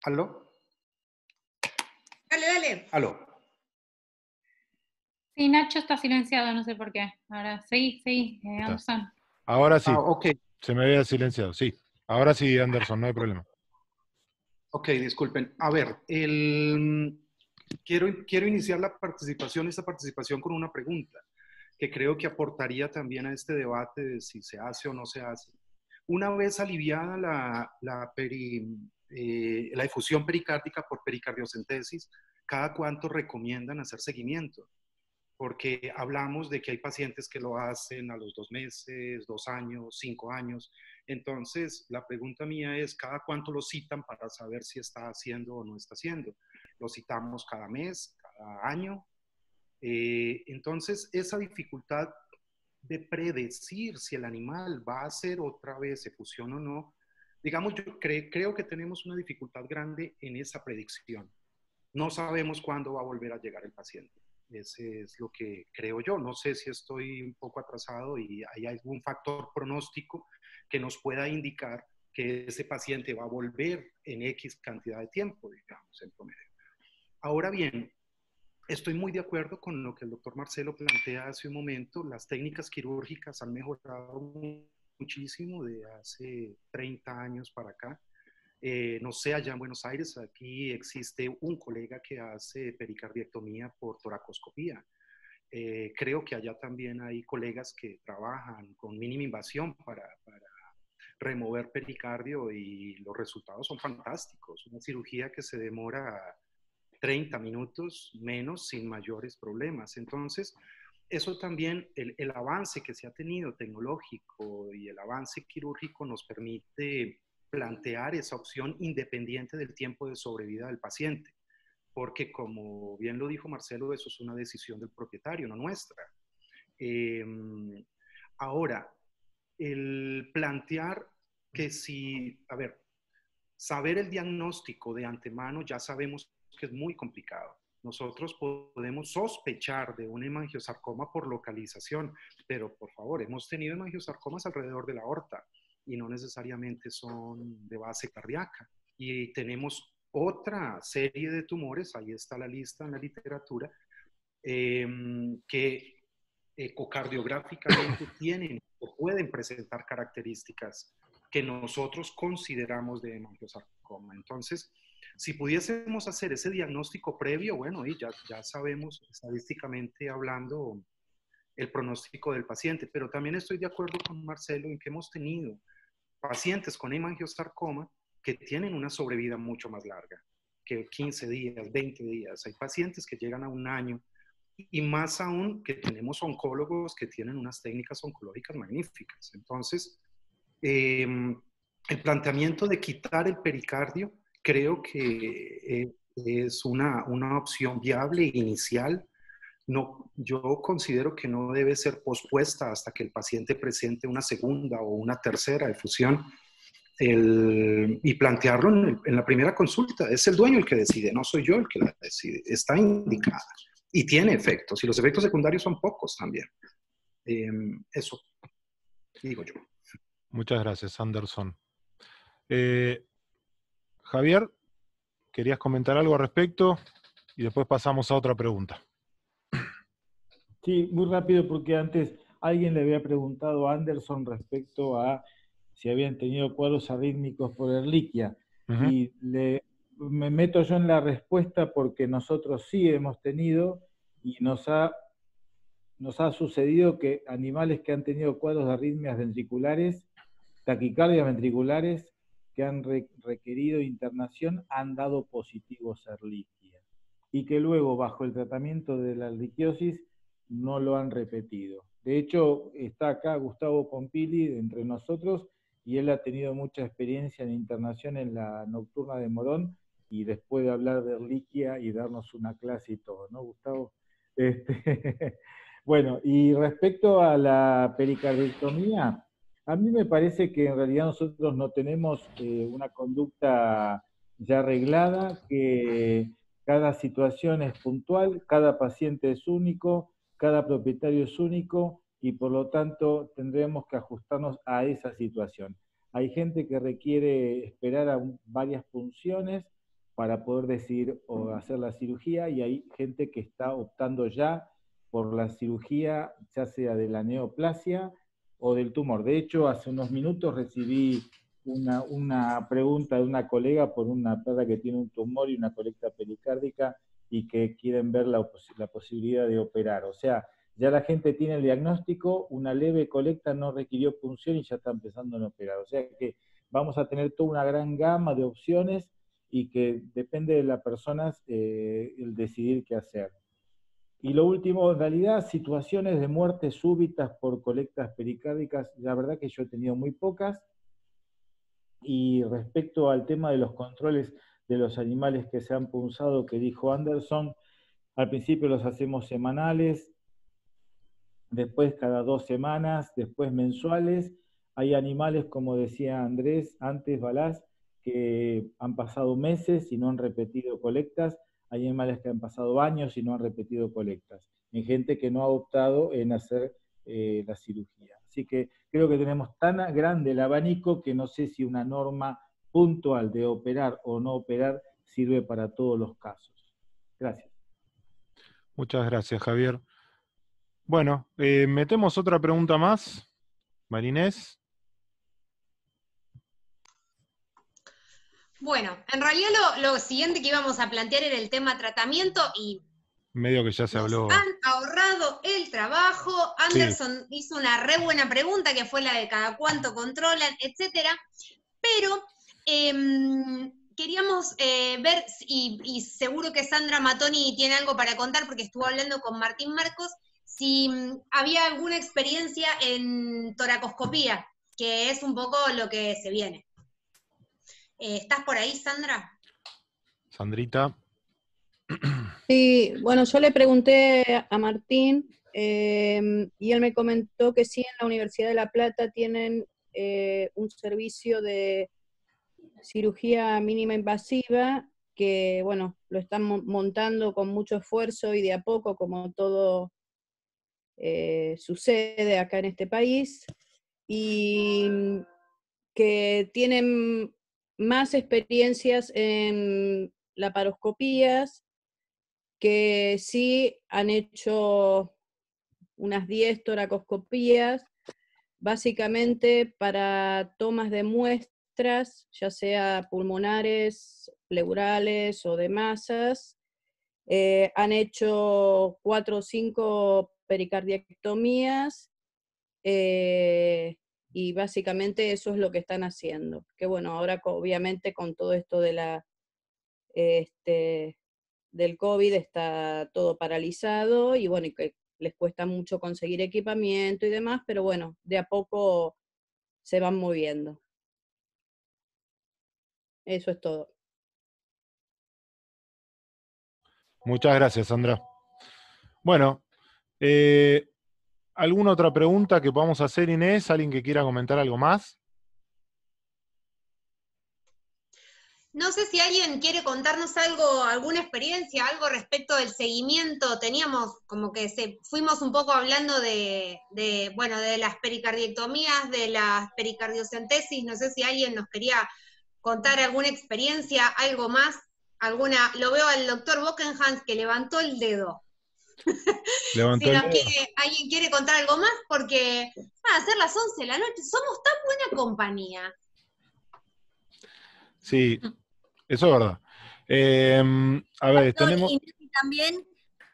¿Aló? Dale, dale. ¿Aló? Sí, Nacho está silenciado, no sé por qué. Ahora, sí, Anderson. Ahora sí. Ok. Se me había silenciado, sí. Ahora sí, Anderson, no hay problema. Ok, disculpen. A ver, quiero iniciar esta participación con una pregunta que creo que aportaría también a este debate de si se hace o no se hace. Una vez aliviada la efusión pericárdica por pericardiocentesis, ¿cada cuánto recomiendan hacer seguimiento? Porque hablamos de que hay pacientes que lo hacen a los 2 meses, 2 años, 5 años. Entonces, la pregunta mía es, ¿cada cuánto lo citan para saber si está haciendo o no está haciendo? ¿Lo citamos cada mes, cada año? Entonces, esa dificultad de predecir si el animal va a hacer otra vez efusión o no, digamos, yo creo que tenemos una dificultad grande en esa predicción. No sabemos cuándo va a volver a llegar el paciente. Ese es lo que creo yo. No sé si estoy un poco atrasado y hay algún factor pronóstico que nos pueda indicar que ese paciente va a volver en X cantidad de tiempo, digamos, en promedio. Ahora bien, estoy muy de acuerdo con lo que el doctor Marcelo plantea hace un momento. Las técnicas quirúrgicas han mejorado muchísimo de hace 30 años para acá. No sé, allá en Buenos Aires, aquí existe un colega que hace pericardiectomía por toracoscopía. Creo que allá también hay colegas que trabajan con mínima invasión remover pericardio y los resultados son fantásticos. Una cirugía que se demora 30 minutos menos sin mayores problemas. Entonces, eso también, el avance que se ha tenido tecnológico y el avance quirúrgico nos permite plantear esa opción independiente del tiempo de sobrevida del paciente, porque como bien lo dijo Marcelo, eso es una decisión del propietario, no nuestra. Ahora, el plantear que si, a ver, saber el diagnóstico de antemano ya sabemos que es muy complicado. Nosotros podemos sospechar de un hemangiosarcoma por localización, pero por favor, hemos tenido hemangiosarcomas alrededor de la aorta y no necesariamente son de base cardíaca. Y tenemos otra serie de tumores, ahí está la lista en la literatura, que ecocardiográficamente tienen o pueden presentar características que nosotros consideramos de hemangiosarcoma. Entonces, si pudiésemos hacer ese diagnóstico previo, bueno, y ya sabemos estadísticamente hablando el pronóstico del paciente, pero también estoy de acuerdo con Marcelo en que hemos tenido pacientes con hemangiosarcoma que tienen una sobrevida mucho más larga, que 15 días, 20 días. Hay pacientes que llegan a un año y más aún que tenemos oncólogos que tienen unas técnicas oncológicas magníficas. Entonces, el planteamiento de quitar el pericardio creo que es una opción viable e inicial. No, yo considero que no debe ser pospuesta hasta que el paciente presente una segunda o una tercera efusión y plantearlo en la primera consulta. Es el dueño el que decide, no soy yo el que la decide. Está indicada y tiene efectos, y los efectos secundarios son pocos también. Eso digo yo. Muchas gracias, Anderson. Javier, ¿querías comentar algo al respecto? Y después pasamos a otra pregunta. Sí, muy rápido, porque antes alguien le había preguntado a Anderson respecto a si habían tenido cuadros arrítmicos por Ehrlichia. Y me meto yo en la respuesta porque nosotros sí hemos tenido, y nos ha sucedido que animales que han tenido cuadros de arritmias ventriculares, taquicardias ventriculares, que han requerido internación, han dado positivos a Ehrlichia. Y que luego, bajo el tratamiento de la erliquiosis, no lo han repetido. De hecho, está acá Gustavo Pompili entre nosotros, y él ha tenido mucha experiencia en internación en la nocturna de Morón, y después de hablar de Ehrlichia y darnos una clase y todo, ¿no, Gustavo? Bueno, y respecto a la pericardectomía, a mí me parece que en realidad nosotros no tenemos una conducta ya arreglada, que cada situación es puntual, cada paciente es único, cada propietario es único, y por lo tanto tendremos que ajustarnos a esa situación. Hay gente que requiere esperar a varias punciones para poder decidir o hacer la cirugía, y hay gente que está optando ya por la cirugía, ya sea de la neoplasia o del tumor. De hecho, hace unos minutos recibí una pregunta de una colega por una perra que tiene un tumor y una colecta pericárdica, y que quieren ver la posibilidad de operar. O sea, ya la gente tiene el diagnóstico, una leve colecta no requirió punción y ya está empezando a operar. O sea que vamos a tener toda una gran gama de opciones, y que depende de las personas el decidir qué hacer. Y lo último, en realidad, situaciones de muerte súbitas por colectas pericárdicas, la verdad que yo he tenido muy pocas. Y respecto al tema de los controles de los animales que se han punzado, que dijo Anderson, al principio los hacemos semanales, después cada 2 semanas, después mensuales. Hay animales, como decía Andrés antes, Balázs, que han pasado meses y no han repetido colectas. Hay animales que han pasado años y no han repetido colectas. Hay gente que no ha optado en hacer la cirugía. Así que creo que tenemos tan grande el abanico que no sé si una norma puntual de operar o no operar sirve para todos los casos. Gracias. Muchas gracias, Javier. Bueno, metemos otra pregunta más. Marinés. Bueno, en realidad lo siguiente que íbamos a plantear era el tema tratamiento, y Medio que ya se habló. Han ahorrado el trabajo. Anderson hizo una re buena pregunta, que fue la de cada cuánto controlan, etcétera. Pero queríamos ver, y seguro que Sandra Matoni tiene algo para contar, porque estuvo hablando con Martín Marcos, si había alguna experiencia en toracoscopía, que es un poco lo que se viene. ¿Estás por ahí, Sandra? Sandrita. Sí, bueno, yo le pregunté a Martín y él me comentó que sí, en la Universidad de La Plata tienen un servicio de cirugía mínima invasiva que, bueno, lo están montando con mucho esfuerzo y de a poco, como todo sucede acá en este país, y que tienen más experiencias en laparoscopías, que sí han hecho unas 10 toracoscopías, básicamente para tomas de muestras, ya sea pulmonares, pleurales o de masas. Han hecho 4 o 5 pericardiectomías, y básicamente eso es lo que están haciendo. Que bueno, ahora obviamente con todo esto de del COVID está todo paralizado y bueno, y que les cuesta mucho conseguir equipamiento y demás, pero bueno, de a poco se van moviendo. Eso es todo. Muchas gracias, Sandra. Bueno, ¿alguna otra pregunta que podamos hacer, Inés? ¿Alguien que quiera comentar algo más? No sé si alguien quiere contarnos algo, alguna experiencia, algo respecto del seguimiento. Teníamos como que fuimos un poco hablando de las pericardiectomías, de las pericardiocentesis. No sé si alguien nos quería contar alguna experiencia, algo más, lo veo al doctor Bockenhans que levantó el dedo. Levantó Si el dedo. alguien quiere contar algo más, porque van a ser las 11 de la noche, somos tan buena compañía. Sí, eso es verdad. A ver, tenemos... Y también,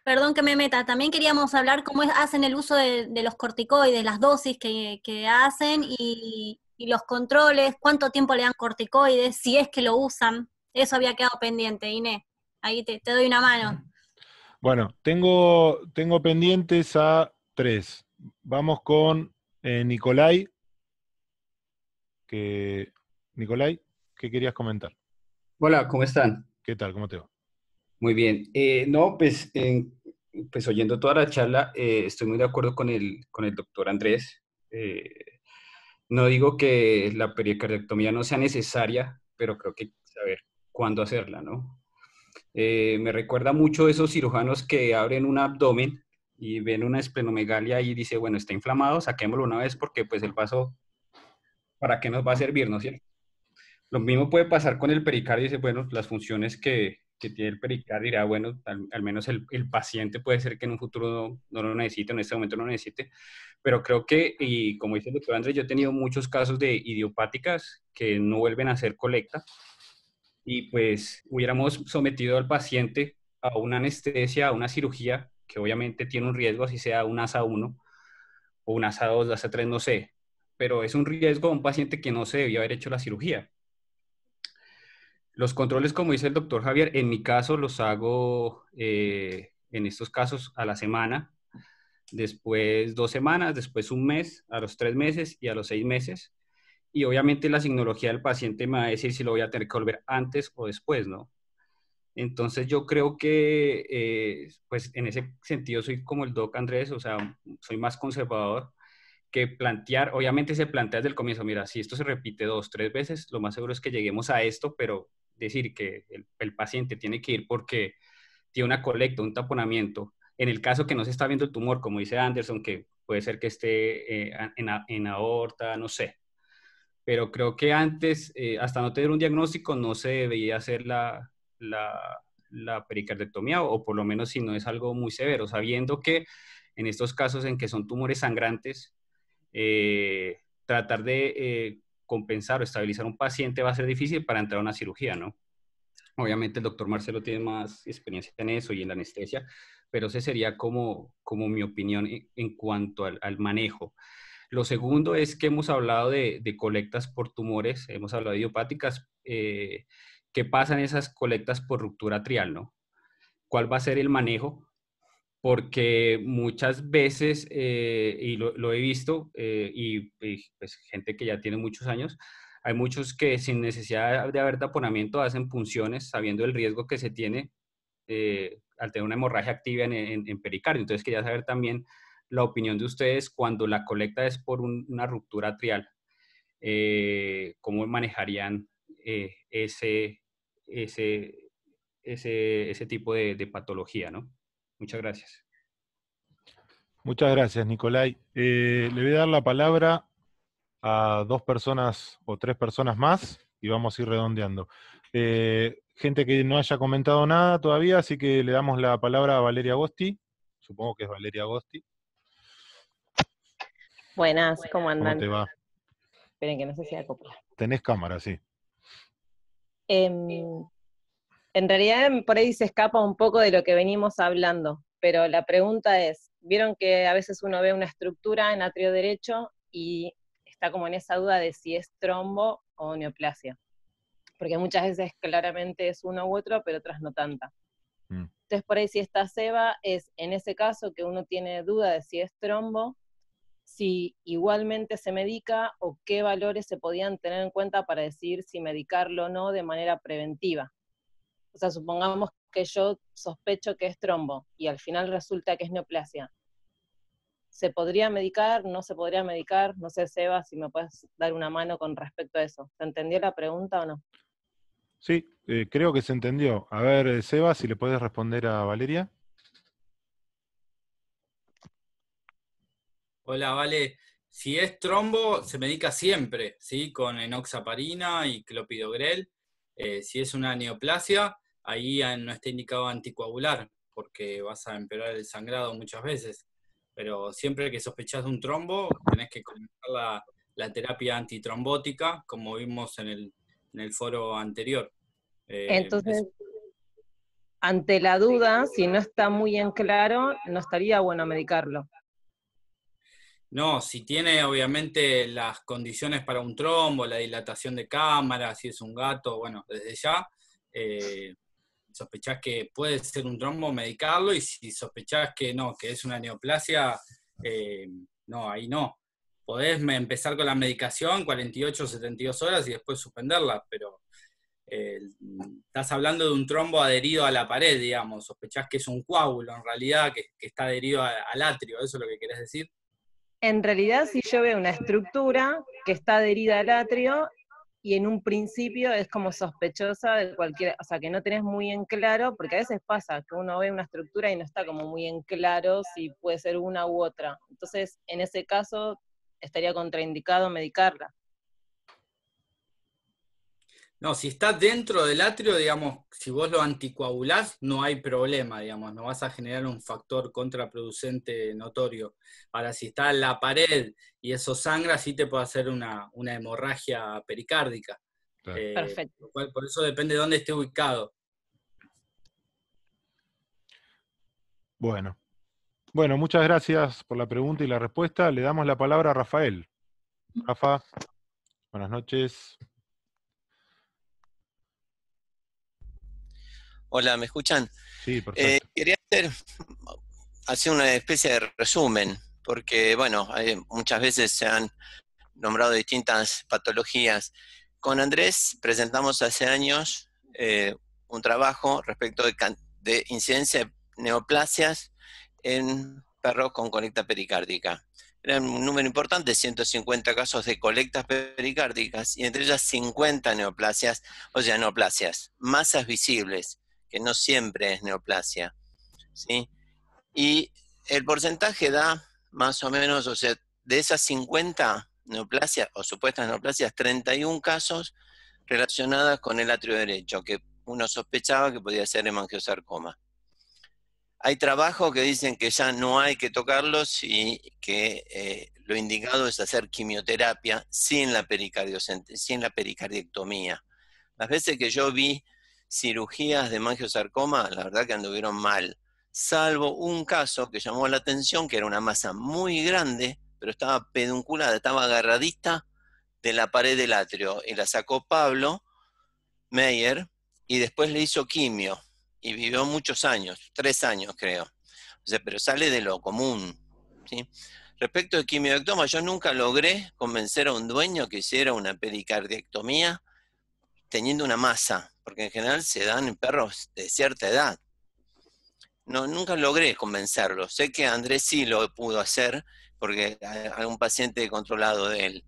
perdón que me meta, también queríamos hablar cómo hacen el uso de los corticoides, las dosis que hacen y los controles, cuánto tiempo le dan corticoides, si es que lo usan. Eso había quedado pendiente, Inés. Ahí te doy una mano. Bueno, tengo pendientes a 3. Vamos con Nicolai. Nicolai, ¿qué querías comentar? Hola, ¿cómo están? ¿Qué tal? ¿Cómo te va? Muy bien. No, pues oyendo toda la charla, estoy muy de acuerdo con el doctor Andrés. No digo que la pericardiectomía no sea necesaria, pero creo que hay que saber cuándo hacerla, ¿no? Me recuerda mucho esos cirujanos que abren un abdomen y ven una esplenomegalia y dice, bueno, está inflamado, saquémoslo una vez porque pues el vaso, ¿para qué nos va a servir, no es cierto? Lo mismo puede pasar con el pericardio, dice, bueno, las funciones que tiene el pericardio, dirá, bueno, al menos el paciente puede ser que en un futuro no lo necesite, en este momento no lo necesite, pero creo que, y como dice el doctor Andrés, yo he tenido muchos casos de idiopáticas que no vuelven a hacer colecta, y pues hubiéramos sometido al paciente a una anestesia, a una cirugía, que obviamente tiene un riesgo, así sea un ASA 1 o un ASA 2, ASA 3, no sé, pero es un riesgo a un paciente que no se debió haber hecho la cirugía. Los controles, como dice el doctor Javier, en mi caso los hago en estos casos a la semana, después 2 semanas, después un mes, a los 3 meses y a los 6 meses. Y obviamente la signología del paciente me va a decir si lo voy a tener que volver antes o después, ¿no? Entonces yo creo que, pues en ese sentido soy como el doc Andrés, o sea, soy más conservador que plantear, obviamente se plantea desde el comienzo, mira, si esto se repite 2, 3 veces, lo más seguro es que lleguemos a esto, pero decir que el paciente tiene que ir porque tiene una colecta, un taponamiento, en el caso que no se está viendo el tumor, como dice Anderson, que puede ser que esté en aorta, no sé, pero creo que antes, hasta no tener un diagnóstico, no se debería hacer la pericardiectomía, o por lo menos si no es algo muy severo, sabiendo que en estos casos en que son tumores sangrantes, tratar de compensar o estabilizar un paciente va a ser difícil para entrar a una cirugía, ¿no? Obviamente el doctor Marcelo tiene más experiencia en eso y en la anestesia, pero ese sería como mi opinión en cuanto al manejo. Lo segundo es que hemos hablado de colectas por tumores, hemos hablado de idiopáticas. ¿Qué pasa en esas colectas por ruptura atrial, no? ¿Cuál va a ser el manejo? Porque muchas veces, y lo he visto, y pues gente que ya tiene muchos años, hay muchos que sin necesidad de haber taponamiento hacen punciones sabiendo el riesgo que se tiene al tener una hemorragia activa en pericardio. Entonces quería saber también la opinión de ustedes cuando la colecta es por una ruptura atrial. ¿Cómo manejarían ese tipo de patología, ¿no? Muchas gracias. Muchas gracias, Nicolai. Le voy a dar la palabra a 2 personas o 3 personas más y vamos a ir redondeando. Gente que no haya comentado nada todavía, así que le damos la palabra a Valeria Agosti. Supongo que es Valeria Agosti. Buenas, ¿cómo ¿Cómo andan? te va? Esperen que no sé si acopla. Tenés cámara, sí. En realidad por ahí se escapa un poco de lo que venimos hablando, pero la pregunta es, vieron que a veces uno ve una estructura en atrio derecho y está como en esa duda de si es trombo o neoplasia, porque muchas veces claramente es uno u otro, pero otras no tanta. Entonces por ahí si esta ceba es en ese caso que uno tiene duda de si es trombo, si igualmente se medica o qué valores se podían tener en cuenta para decidir si medicarlo o no de manera preventiva. O sea, supongamos que yo sospecho que es trombo y al final resulta que es neoplasia. ¿Se podría medicar? ¿No se podría medicar? No sé, Seba, si me puedes dar una mano con respecto a eso. ¿Se entendió la pregunta o no? Sí, creo que se entendió. A ver, Seba, si le puedes responder a Valeria. Hola, Vale. Si es trombo, se medica siempre, ¿sí? Con enoxaparina y clopidogrel. Si es una neoplasia, ahí no está indicado anticoagular, porque vas a empeorar el sangrado muchas veces. Pero siempre que sospechás de un trombo, tenés que comenzar la terapia antitrombótica, como vimos en el foro anterior. Entonces, ante la duda, si no está muy en claro, no estaría bueno medicarlo. No, si tiene obviamente las condiciones para un trombo, la dilatación de cámara, si es un gato, bueno, desde ya sospechás que puede ser un trombo, medicarlo, y si sospechás que no, que es una neoplasia, no, ahí no. Podés empezar con la medicación 48 o 72 horas y después suspenderla, pero estás hablando de un trombo adherido a la pared, digamos, sospechás que es un coágulo en realidad, que está adherido al atrio, ¿eso es lo que querés decir? En realidad, si yo veo una estructura que está adherida al atrio y en un principio es como sospechosa de cualquier, o sea, que no tenés muy en claro, porque a veces pasa que uno ve una estructura y no está como muy en claro si puede ser una u otra. Entonces, en ese caso, estaría contraindicado medicarla. No, si está dentro del atrio, digamos, si vos lo anticoagulás, no hay problema, digamos, no vas a generar un factor contraproducente notorio. Ahora, si está en la pared y eso sangra, sí te puede hacer una hemorragia pericárdica. Perfecto. Por eso depende de dónde esté ubicado. Bueno, muchas gracias por la pregunta y la respuesta. Le damos la palabra a Rafael. Rafa, buenas noches. Hola, ¿me escuchan? Sí, perfecto. Quería hacer una especie de resumen, porque, bueno, muchas veces se han nombrado distintas patologías. Con Andrés presentamos hace años un trabajo respecto de incidencia de neoplasias en perros con colecta pericárdica. Era un número importante, 150 casos de colectas pericárdicas, y entre ellas 50 neoplasias, o sea, neoplasias, masas visibles, que no siempre es neoplasia, ¿sí? Y el porcentaje da más o menos, o sea, de esas 50 neoplasias o supuestas neoplasias, 31 casos relacionadas con el atrio derecho, que uno sospechaba que podía ser hemangiosarcoma. Hay trabajos que dicen que ya no hay que tocarlos y que lo indicado es hacer quimioterapia sin la pericardiectomía. Las veces que yo vi cirugías de mangiosarcoma, la verdad que anduvieron mal, salvo un caso que llamó la atención, que era una masa muy grande, pero estaba pedunculada, estaba agarradita de la pared del atrio, y la sacó Pablo Meyer, y después le hizo quimio, y vivió muchos años, 3 años creo. O sea, pero sale de lo común, ¿sí? Respecto de quimiodectoma, yo nunca logré convencer a un dueño que hiciera una pericardiectomía teniendo una masa, porque en general se dan en perros de cierta edad. No, nunca logré convencerlo. Sé que Andrés sí lo pudo hacer, porque hay un paciente controlado de él.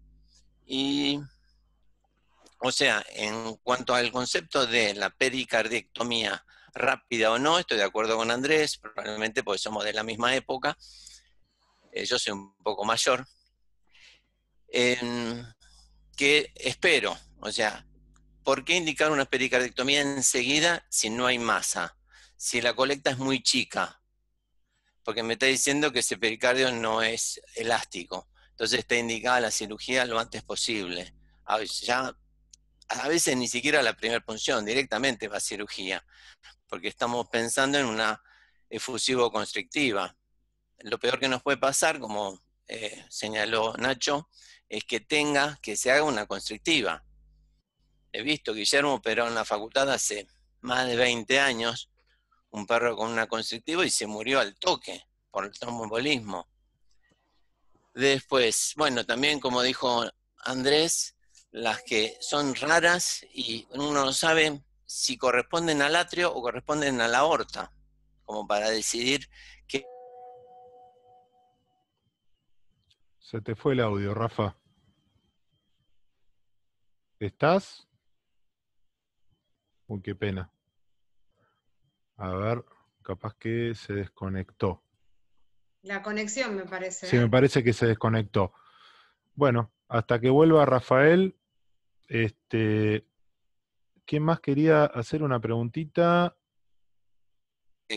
Y, o sea, en cuanto al concepto de la pericardiectomía rápida o no, estoy de acuerdo con Andrés, probablemente porque somos de la misma época. Yo soy un poco mayor. Que espero, o sea, ¿por qué indicar una pericardiectomía enseguida si no hay masa? Si la colecta es muy chica, porque me está diciendo que ese pericardio no es elástico, entonces está indicada la cirugía lo antes posible. A veces ni siquiera la primera punción, directamente va a cirugía, porque estamos pensando en una efusivo-constrictiva. Lo peor que nos puede pasar, como señaló Nacho, es que se haga una constrictiva. He visto, Guillermo operó en la facultad hace más de 20 años, un perro con una constrictiva y se murió al toque por el tromboembolismo. Después, bueno, también como dijo Andrés, las que son raras y uno no sabe si corresponden al atrio o corresponden a la aorta, como para decidir qué. Se te fue el audio, Rafa. ¿Estás? Uy, qué pena. A ver, capaz que se desconectó. La conexión, me parece. Sí, me parece que se desconectó. Bueno, hasta que vuelva Rafael, ¿quién más quería hacer una preguntita?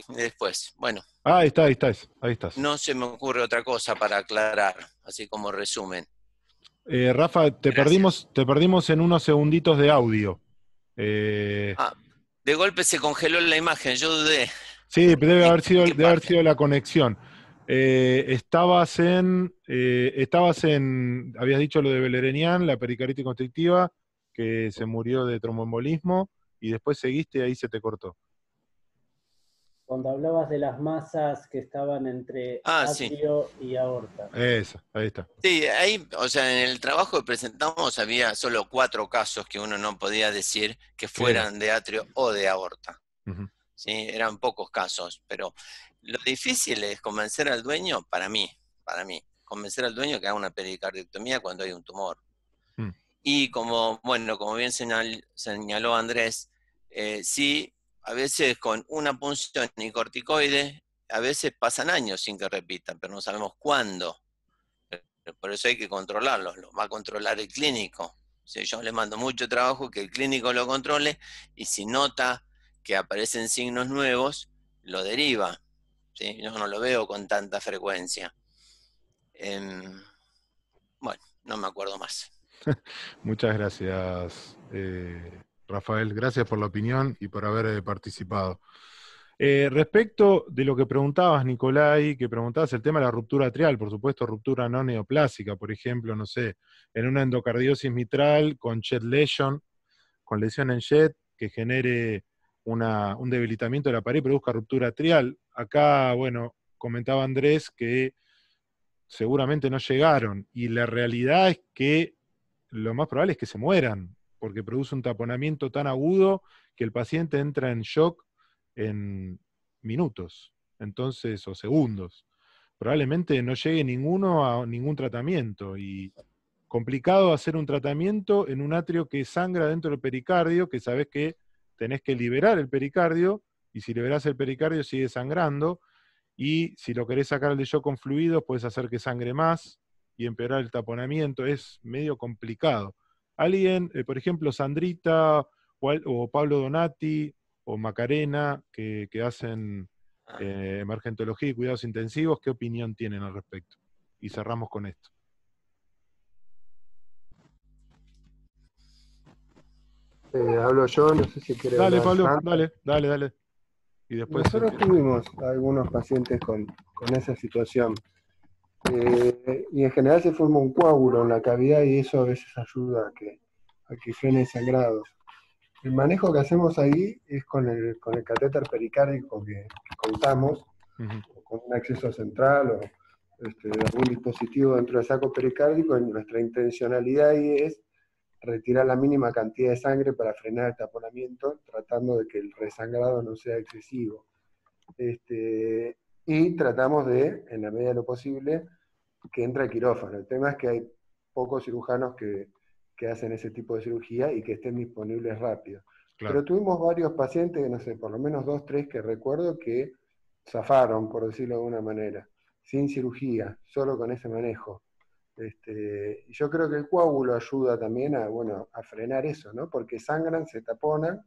Después, bueno. Ah, ahí estás. No se me ocurre otra cosa para aclarar, así como resumen. Rafa, te perdimos en unos segunditos de audio. De golpe se congeló la imagen, yo dudé. Sí, debe haber sido la conexión. Habías dicho lo de Belerenian, la pericarditis constrictiva, que se murió de tromboembolismo, y después seguiste y ahí se te cortó. Cuando hablabas de las masas que estaban entre atrio y aorta. Esa, ahí está. Sí, ahí, o sea, en el trabajo que presentamos había solo 4 casos que uno no podía decir que fueran de atrio o de aorta. ¿Sí? Eran pocos casos, pero lo difícil es convencer al dueño, para mí, convencer al dueño que haga una pericardiectomía cuando hay un tumor. Y como bien señaló Andrés, sí, a veces con una punción y corticoide, a veces pasan años sin que repitan, pero no sabemos cuándo. Por eso hay que controlarlos, lo va a controlar el clínico. O sea, yo le mando mucho trabajo que el clínico lo controle, y si nota que aparecen signos nuevos, lo deriva. ¿Sí? Yo no lo veo con tanta frecuencia. Bueno, no me acuerdo más. Muchas gracias, Rafael. Gracias por la opinión y por haber participado. Respecto de lo que preguntabas, Nicolai, que preguntabas el tema de la ruptura atrial, por supuesto, ruptura no neoplásica, por ejemplo, no sé, en una endocardiosis mitral con jet lesion, con lesión en jet, que genere un debilitamiento de la pared y produzca ruptura atrial. Acá, bueno, comentaba Andrés que seguramente no llegaron, y la realidad es que lo más probable es que se mueran, porque produce un taponamiento tan agudo que el paciente entra en shock en minutos, entonces, o segundos. Probablemente no llegue ninguno a ningún tratamiento, y complicado hacer un tratamiento en un atrio que sangra dentro del pericardio, que sabés que tenés que liberar el pericardio, y si liberás el pericardio sigue sangrando, y si lo querés sacar de shock con fluidos, puedes hacer que sangre más y empeorar el taponamiento. Es medio complicado. Alguien, por ejemplo, Sandrita o Pablo Donati o Macarena, que hacen emergentología y cuidados intensivos, ¿qué opinión tienen al respecto? Y cerramos con esto. Hablo yo, no sé si quiere Dale, hablar Pablo, Sandra. dale. Y después... Nosotros tuvimos algunos pacientes con esa situación. Y en general se forma un coágulo en la cavidad y eso a veces ayuda a que frene sangrados. El manejo que hacemos ahí es con el catéter pericárdico que contamos, con un acceso central o algún dispositivo dentro del saco pericárdico, y nuestra intencionalidad ahí es retirar la mínima cantidad de sangre para frenar el taponamiento, tratando de que el resangrado no sea excesivo. Y tratamos de, en la medida de lo posible, que entre al quirófano. El tema es que hay pocos cirujanos que hacen ese tipo de cirugía y que estén disponibles rápido. Claro. Pero tuvimos varios pacientes, no sé, por lo menos 2, 3 que recuerdo que zafaron, por decirlo de alguna manera, sin cirugía, solo con ese manejo. Y yo creo que el coágulo ayuda también a frenar eso, ¿no? Porque sangran, se taponan,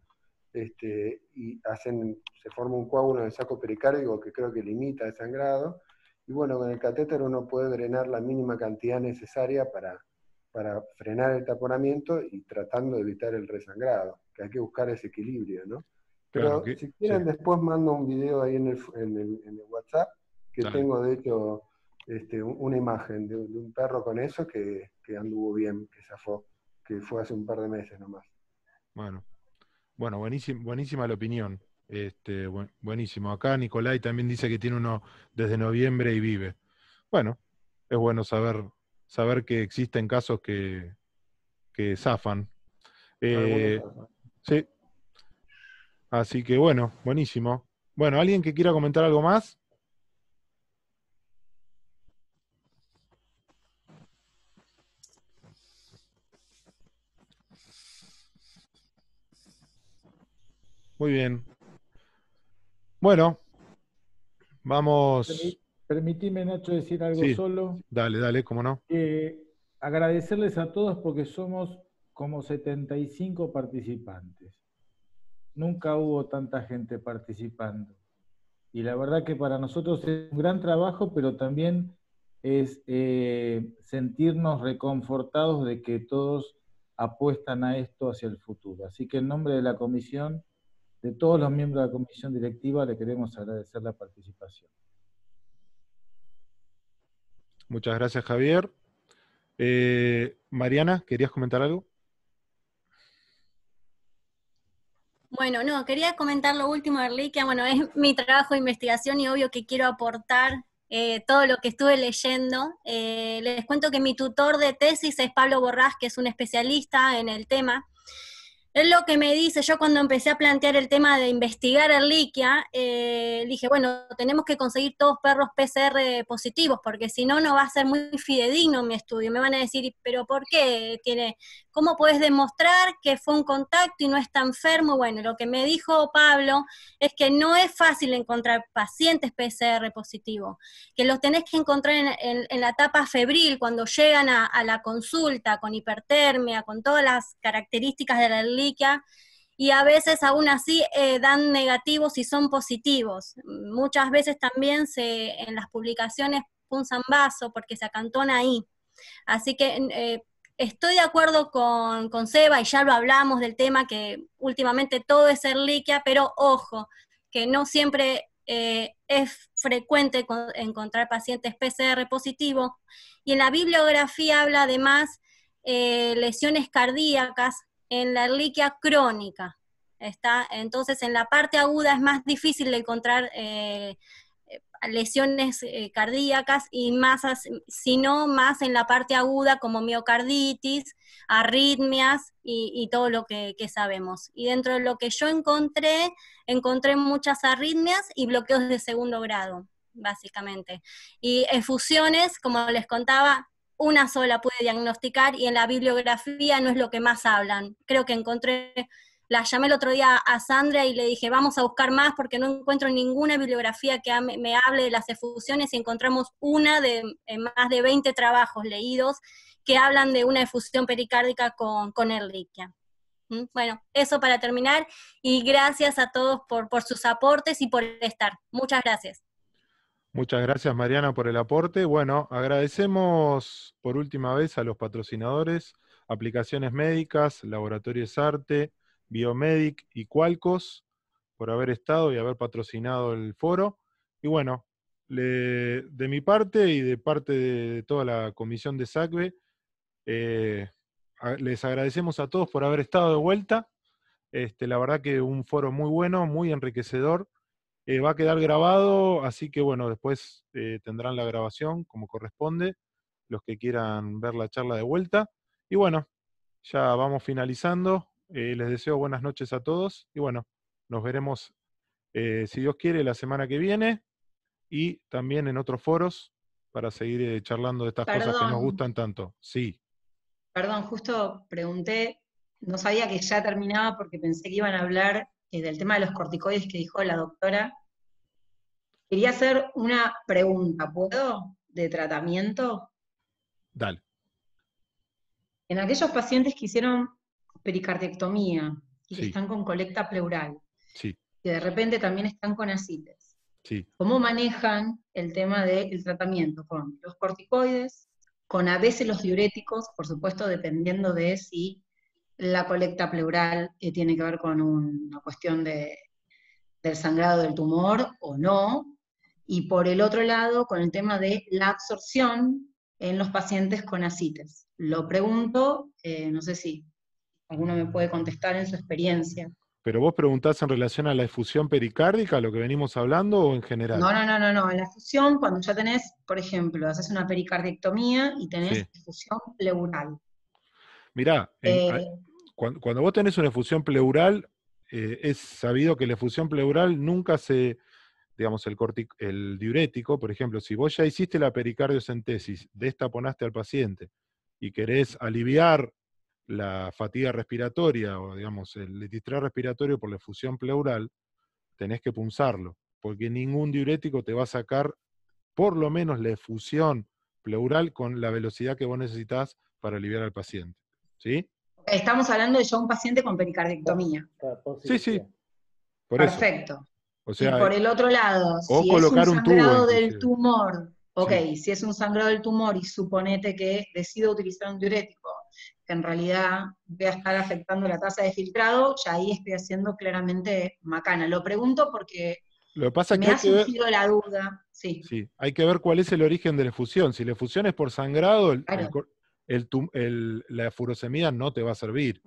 y se forma un coágulo en el saco pericárdico que creo que limita el sangrado, y bueno, con el catéter uno puede drenar la mínima cantidad necesaria para frenar el taponamiento y tratando de evitar el resangrado, que hay que buscar ese equilibrio, ¿no? Pero Claro, si quieren sí. después mando un video ahí en el WhatsApp, que Dale. tengo de hecho una imagen de un perro con eso que anduvo bien, que zafó, que fue hace un par de meses nomás. Bueno, buenísima la opinión. Buenísimo. Acá Nicolai también dice que tiene uno desde noviembre y vive. Bueno, es bueno saber que existen casos que zafan. Sí. Así que bueno, buenísimo. Bueno, ¿alguien que quiera comentar algo más? Muy bien. Bueno, vamos. Permitime, Nacho, decir algo Sí, solo. dale, cómo no. Agradecerles a todos porque somos como 75 participantes. Nunca hubo tanta gente participando. Y la verdad que para nosotros es un gran trabajo, pero también es sentirnos reconfortados de que todos apuestan a esto hacia el futuro. Así que en nombre de la comisión, de todos los miembros de la comisión directiva, le queremos agradecer la participación. Muchas gracias, Javier. Mariana, ¿querías comentar algo? Bueno, no, quería comentar lo último de Erliquia. Bueno, es mi trabajo de investigación y obvio que quiero aportar todo lo que estuve leyendo. Les cuento que mi tutor de tesis es Pablo Borrás, que es un especialista en el tema. Él lo que me dice, yo cuando empecé a plantear el tema de investigar Erliquia, dije, bueno, tenemos que conseguir todos perros PCR positivos, porque si no, no va a ser muy fidedigno mi estudio. Me van a decir, ¿pero por qué? ¿Cómo podés demostrar que fue un contacto y no está enfermo? Bueno, lo que me dijo Pablo es que no es fácil encontrar pacientes PCR positivos, que los tenés que encontrar en la etapa febril, cuando llegan a la consulta con hipertermia, con todas las características de la Erliquia, y a veces aún así dan negativos y son positivos. Muchas veces también en las publicaciones punzan vaso porque se acantona ahí. Así que estoy de acuerdo con Seba, y ya lo hablamos del tema, que últimamente todo es Erliquia, pero ojo, que no siempre es frecuente encontrar pacientes PCR positivos, y en la bibliografía habla además lesiones cardíacas en la Erliquia crónica. Entonces en la parte aguda es más difícil de encontrar lesiones cardíacas, y sino más en la parte aguda como miocarditis, arritmias y todo lo que sabemos. Y dentro de lo que yo encontré muchas arritmias y bloqueos de segundo grado, básicamente. Y efusiones, como les contaba, una sola pude diagnosticar, y en la bibliografía no es lo que más hablan. Creo que la llamé el otro día a Sandra y le dije, vamos a buscar más porque no encuentro ninguna bibliografía que me hable de las efusiones, y encontramos una en más de 20 trabajos leídos que hablan de una efusión pericárdica con Erliquia. Bueno, eso para terminar, y gracias a todos por sus aportes y por estar. Muchas gracias. Muchas gracias, Mariana, por el aporte. Bueno, agradecemos por última vez a los patrocinadores, Aplicaciones Médicas, Laboratorio Sarte, Biomedic y Qualcos por haber estado y haber patrocinado el foro. Y bueno, de mi parte y de parte de toda la comisión de SACBE, les agradecemos a todos por haber estado de vuelta. La verdad que un foro muy bueno, muy enriquecedor. Va a quedar grabado, así que bueno, después tendrán la grabación como corresponde, los que quieran ver la charla de vuelta. Y bueno, ya vamos finalizando. Les deseo buenas noches a todos. Y bueno, nos veremos, si Dios quiere, la semana que viene. Y también en otros foros para seguir charlando de estas cosas que nos gustan tanto. Sí. Perdón, justo pregunté, no sabía que ya terminaba porque pensé que iban a hablar del tema de los corticoides que dijo la doctora. Quería hacer una pregunta, ¿puedo? De tratamiento. Dale. En aquellos pacientes que hicieron pericardiectomía y que Sí. están con colecta pleural, Sí, que de repente también están con ascites, sí. ¿cómo manejan el tema del tratamiento? Con los corticoides, con a veces los diuréticos, por supuesto dependiendo de si la colecta pleural tiene que ver con una cuestión del sangrado del tumor o no, y por el otro lado con el tema de la absorción en los pacientes con ascites. Lo pregunto, no sé si alguno me puede contestar en su experiencia. ¿Pero vos preguntás en relación a la efusión pericárdica, lo que venimos hablando, o en general? No, en la fusión, cuando ya tenés, por ejemplo, haces una pericardiectomía y tenés Sí. fusión pleural. Mirá, cuando vos tenés una efusión pleural, es sabido que la efusión pleural nunca digamos, el diurético, por ejemplo, si vos ya hiciste la pericardiocentesis, destaponaste al paciente y querés aliviar la fatiga respiratoria o, digamos, el distrés respiratorio por la efusión pleural, tenés que punzarlo, porque ningún diurético te va a sacar por lo menos la efusión pleural con la velocidad que vos necesitas para aliviar al paciente. ¿Sí? Estamos hablando de ya un paciente con pericardiectomía. Sí, sí. Por eso. Perfecto. O sea, y por el otro lado, o si es un colocar un tubo, sangrado del inclusive. tumor, ok, Sí. si es un sangrado del tumor y suponete que decido utilizar un diurético, que en realidad voy a estar afectando la tasa de filtrado, ya ahí estoy haciendo claramente macana. Lo pregunto porque Lo que pasa es que me hay ha que ver, surgido la duda. Sí, sí, hay que ver cuál es el origen de la efusión. Si la efusión es por sangrado, claro, la furosemida no te va a servir.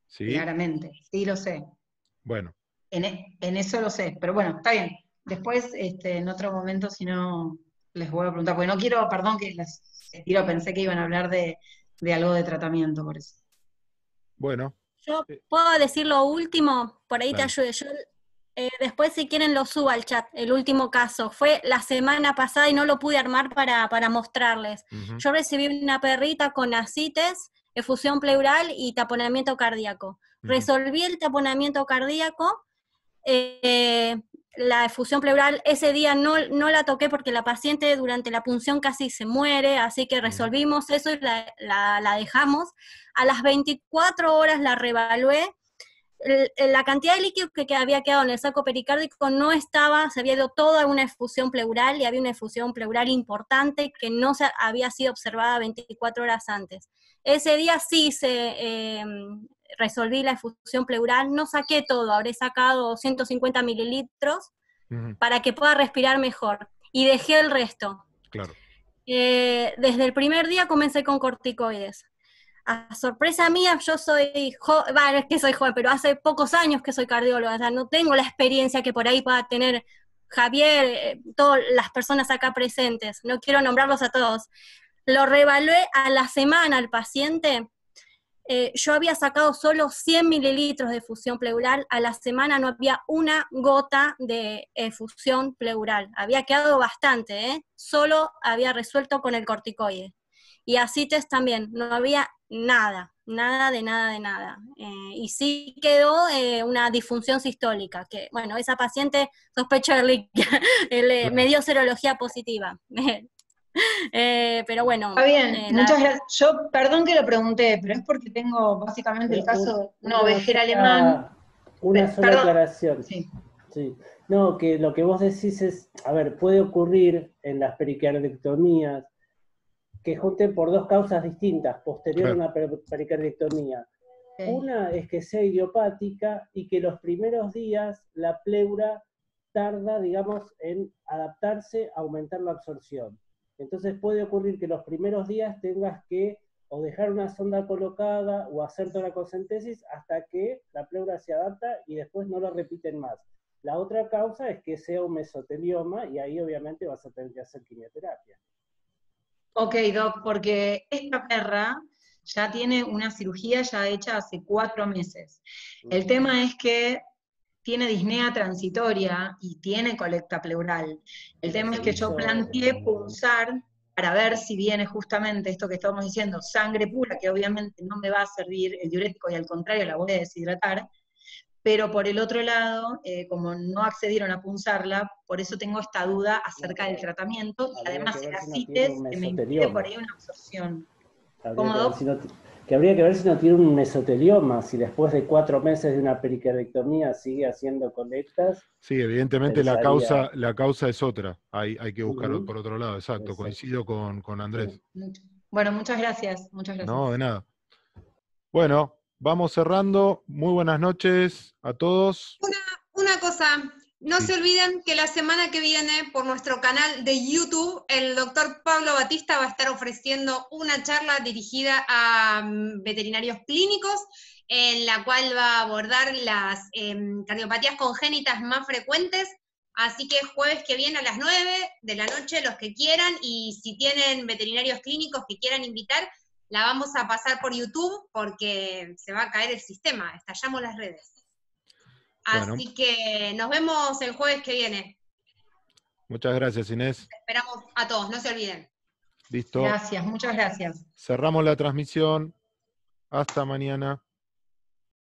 ¿Sí? claramente, sí lo sé. Bueno. En eso lo sé, pero bueno, está bien. Después, en otro momento, si no, les vuelvo a preguntar, porque no quiero, perdón que les tiro, pensé que iban a hablar de algo de tratamiento, por eso. Bueno. Yo puedo decir lo último, por ahí Dale. te ayude. Yo, después, si quieren, lo subo al chat. El último caso fue la semana pasada y no lo pude armar para mostrarles. Yo recibí una perrita con ascites, efusión pleural y taponamiento cardíaco. Resolví el taponamiento cardíaco. La efusión pleural ese día no la toqué porque la paciente durante la punción casi se muere, así que resolvimos eso y la dejamos. A las 24 horas la reevalué. La cantidad de líquido que había quedado en el saco pericárdico no estaba, se había ido toda una efusión pleural y había una efusión pleural importante que no había sido observada 24 horas antes. Ese día sí resolví la efusión pleural, no saqué todo, habré sacado 150 mililitros para que pueda respirar mejor, y dejé el resto. Claro. Desde el primer día comencé con corticoides. A sorpresa mía, yo es que soy joven, pero hace pocos años que soy cardióloga, o sea, no tengo la experiencia que por ahí pueda tener Javier, todas las personas acá presentes, no quiero nombrarlos a todos. Lo reevalué a la semana al paciente. Yo había sacado solo 100 mililitros de efusión pleural, a la semana no había una gota de efusión pleural, había quedado bastante, solo había resuelto con el corticoide. Y ascites también, no había nada de nada. Y sí quedó una disfunción sistólica, que bueno, esa paciente sospecho me dio serología positiva. Pero bueno. Está bien, muchas gracias. Yo, perdón que lo pregunté, pero es porque tengo básicamente el caso de un ovejero alemán. Una sola Perdón. aclaración. Sí. Sí. No, que lo que vos decís es, a ver, puede ocurrir en las pericardiectomías que junten por dos causas distintas, posterior a una pericardiectomía. Una es que sea idiopática y que los primeros días la pleura tarda, digamos, en adaptarse a aumentar la absorción. Entonces puede ocurrir que los primeros días tengas que o dejar una sonda colocada o hacer toracocentesis hasta que la pleura se adapta y después no lo repiten más. La otra causa es que sea un mesotelioma y ahí obviamente vas a tener que hacer quimioterapia. Ok, Doc, porque esta perra ya tiene una cirugía ya hecha hace 4 meses. El tema es que tiene disnea transitoria y tiene colecta pleural. El tema es que yo planteé punzar para ver si viene justamente esto que estamos diciendo, sangre pura, que obviamente no me va a servir el diurético y al contrario la voy a deshidratar, pero por el otro lado, como no accedieron a punzarla, por eso tengo esta duda acerca del tratamiento, y además el ascites que me impide por ahí una absorción. Habría que ver si no tiene un mesotelioma, si después de 4 meses de una pericardiectomía sigue haciendo colectas. Sí, evidentemente pensaría... la causa es otra, hay que buscarlo por otro lado, exacto. Coincido con Andrés. Bueno, muchas gracias, muchas gracias. No, de nada. Bueno, vamos cerrando, muy buenas noches a todos. Una cosa, no se olviden que la semana que viene, por nuestro canal de YouTube, el doctor Pablo Batista va a estar ofreciendo una charla dirigida a veterinarios clínicos, en la cual va a abordar las cardiopatías congénitas más frecuentes. Así que jueves que viene a las 9 de la noche, los que quieran, y si tienen veterinarios clínicos que quieran invitar, la vamos a pasar por YouTube porque se va a caer el sistema, estallamos las redes. Bueno. Así que nos vemos el jueves que viene. Muchas gracias, Inés. Esperamos a todos, no se olviden. Listo. Gracias, muchas gracias. Cerramos la transmisión. Hasta mañana.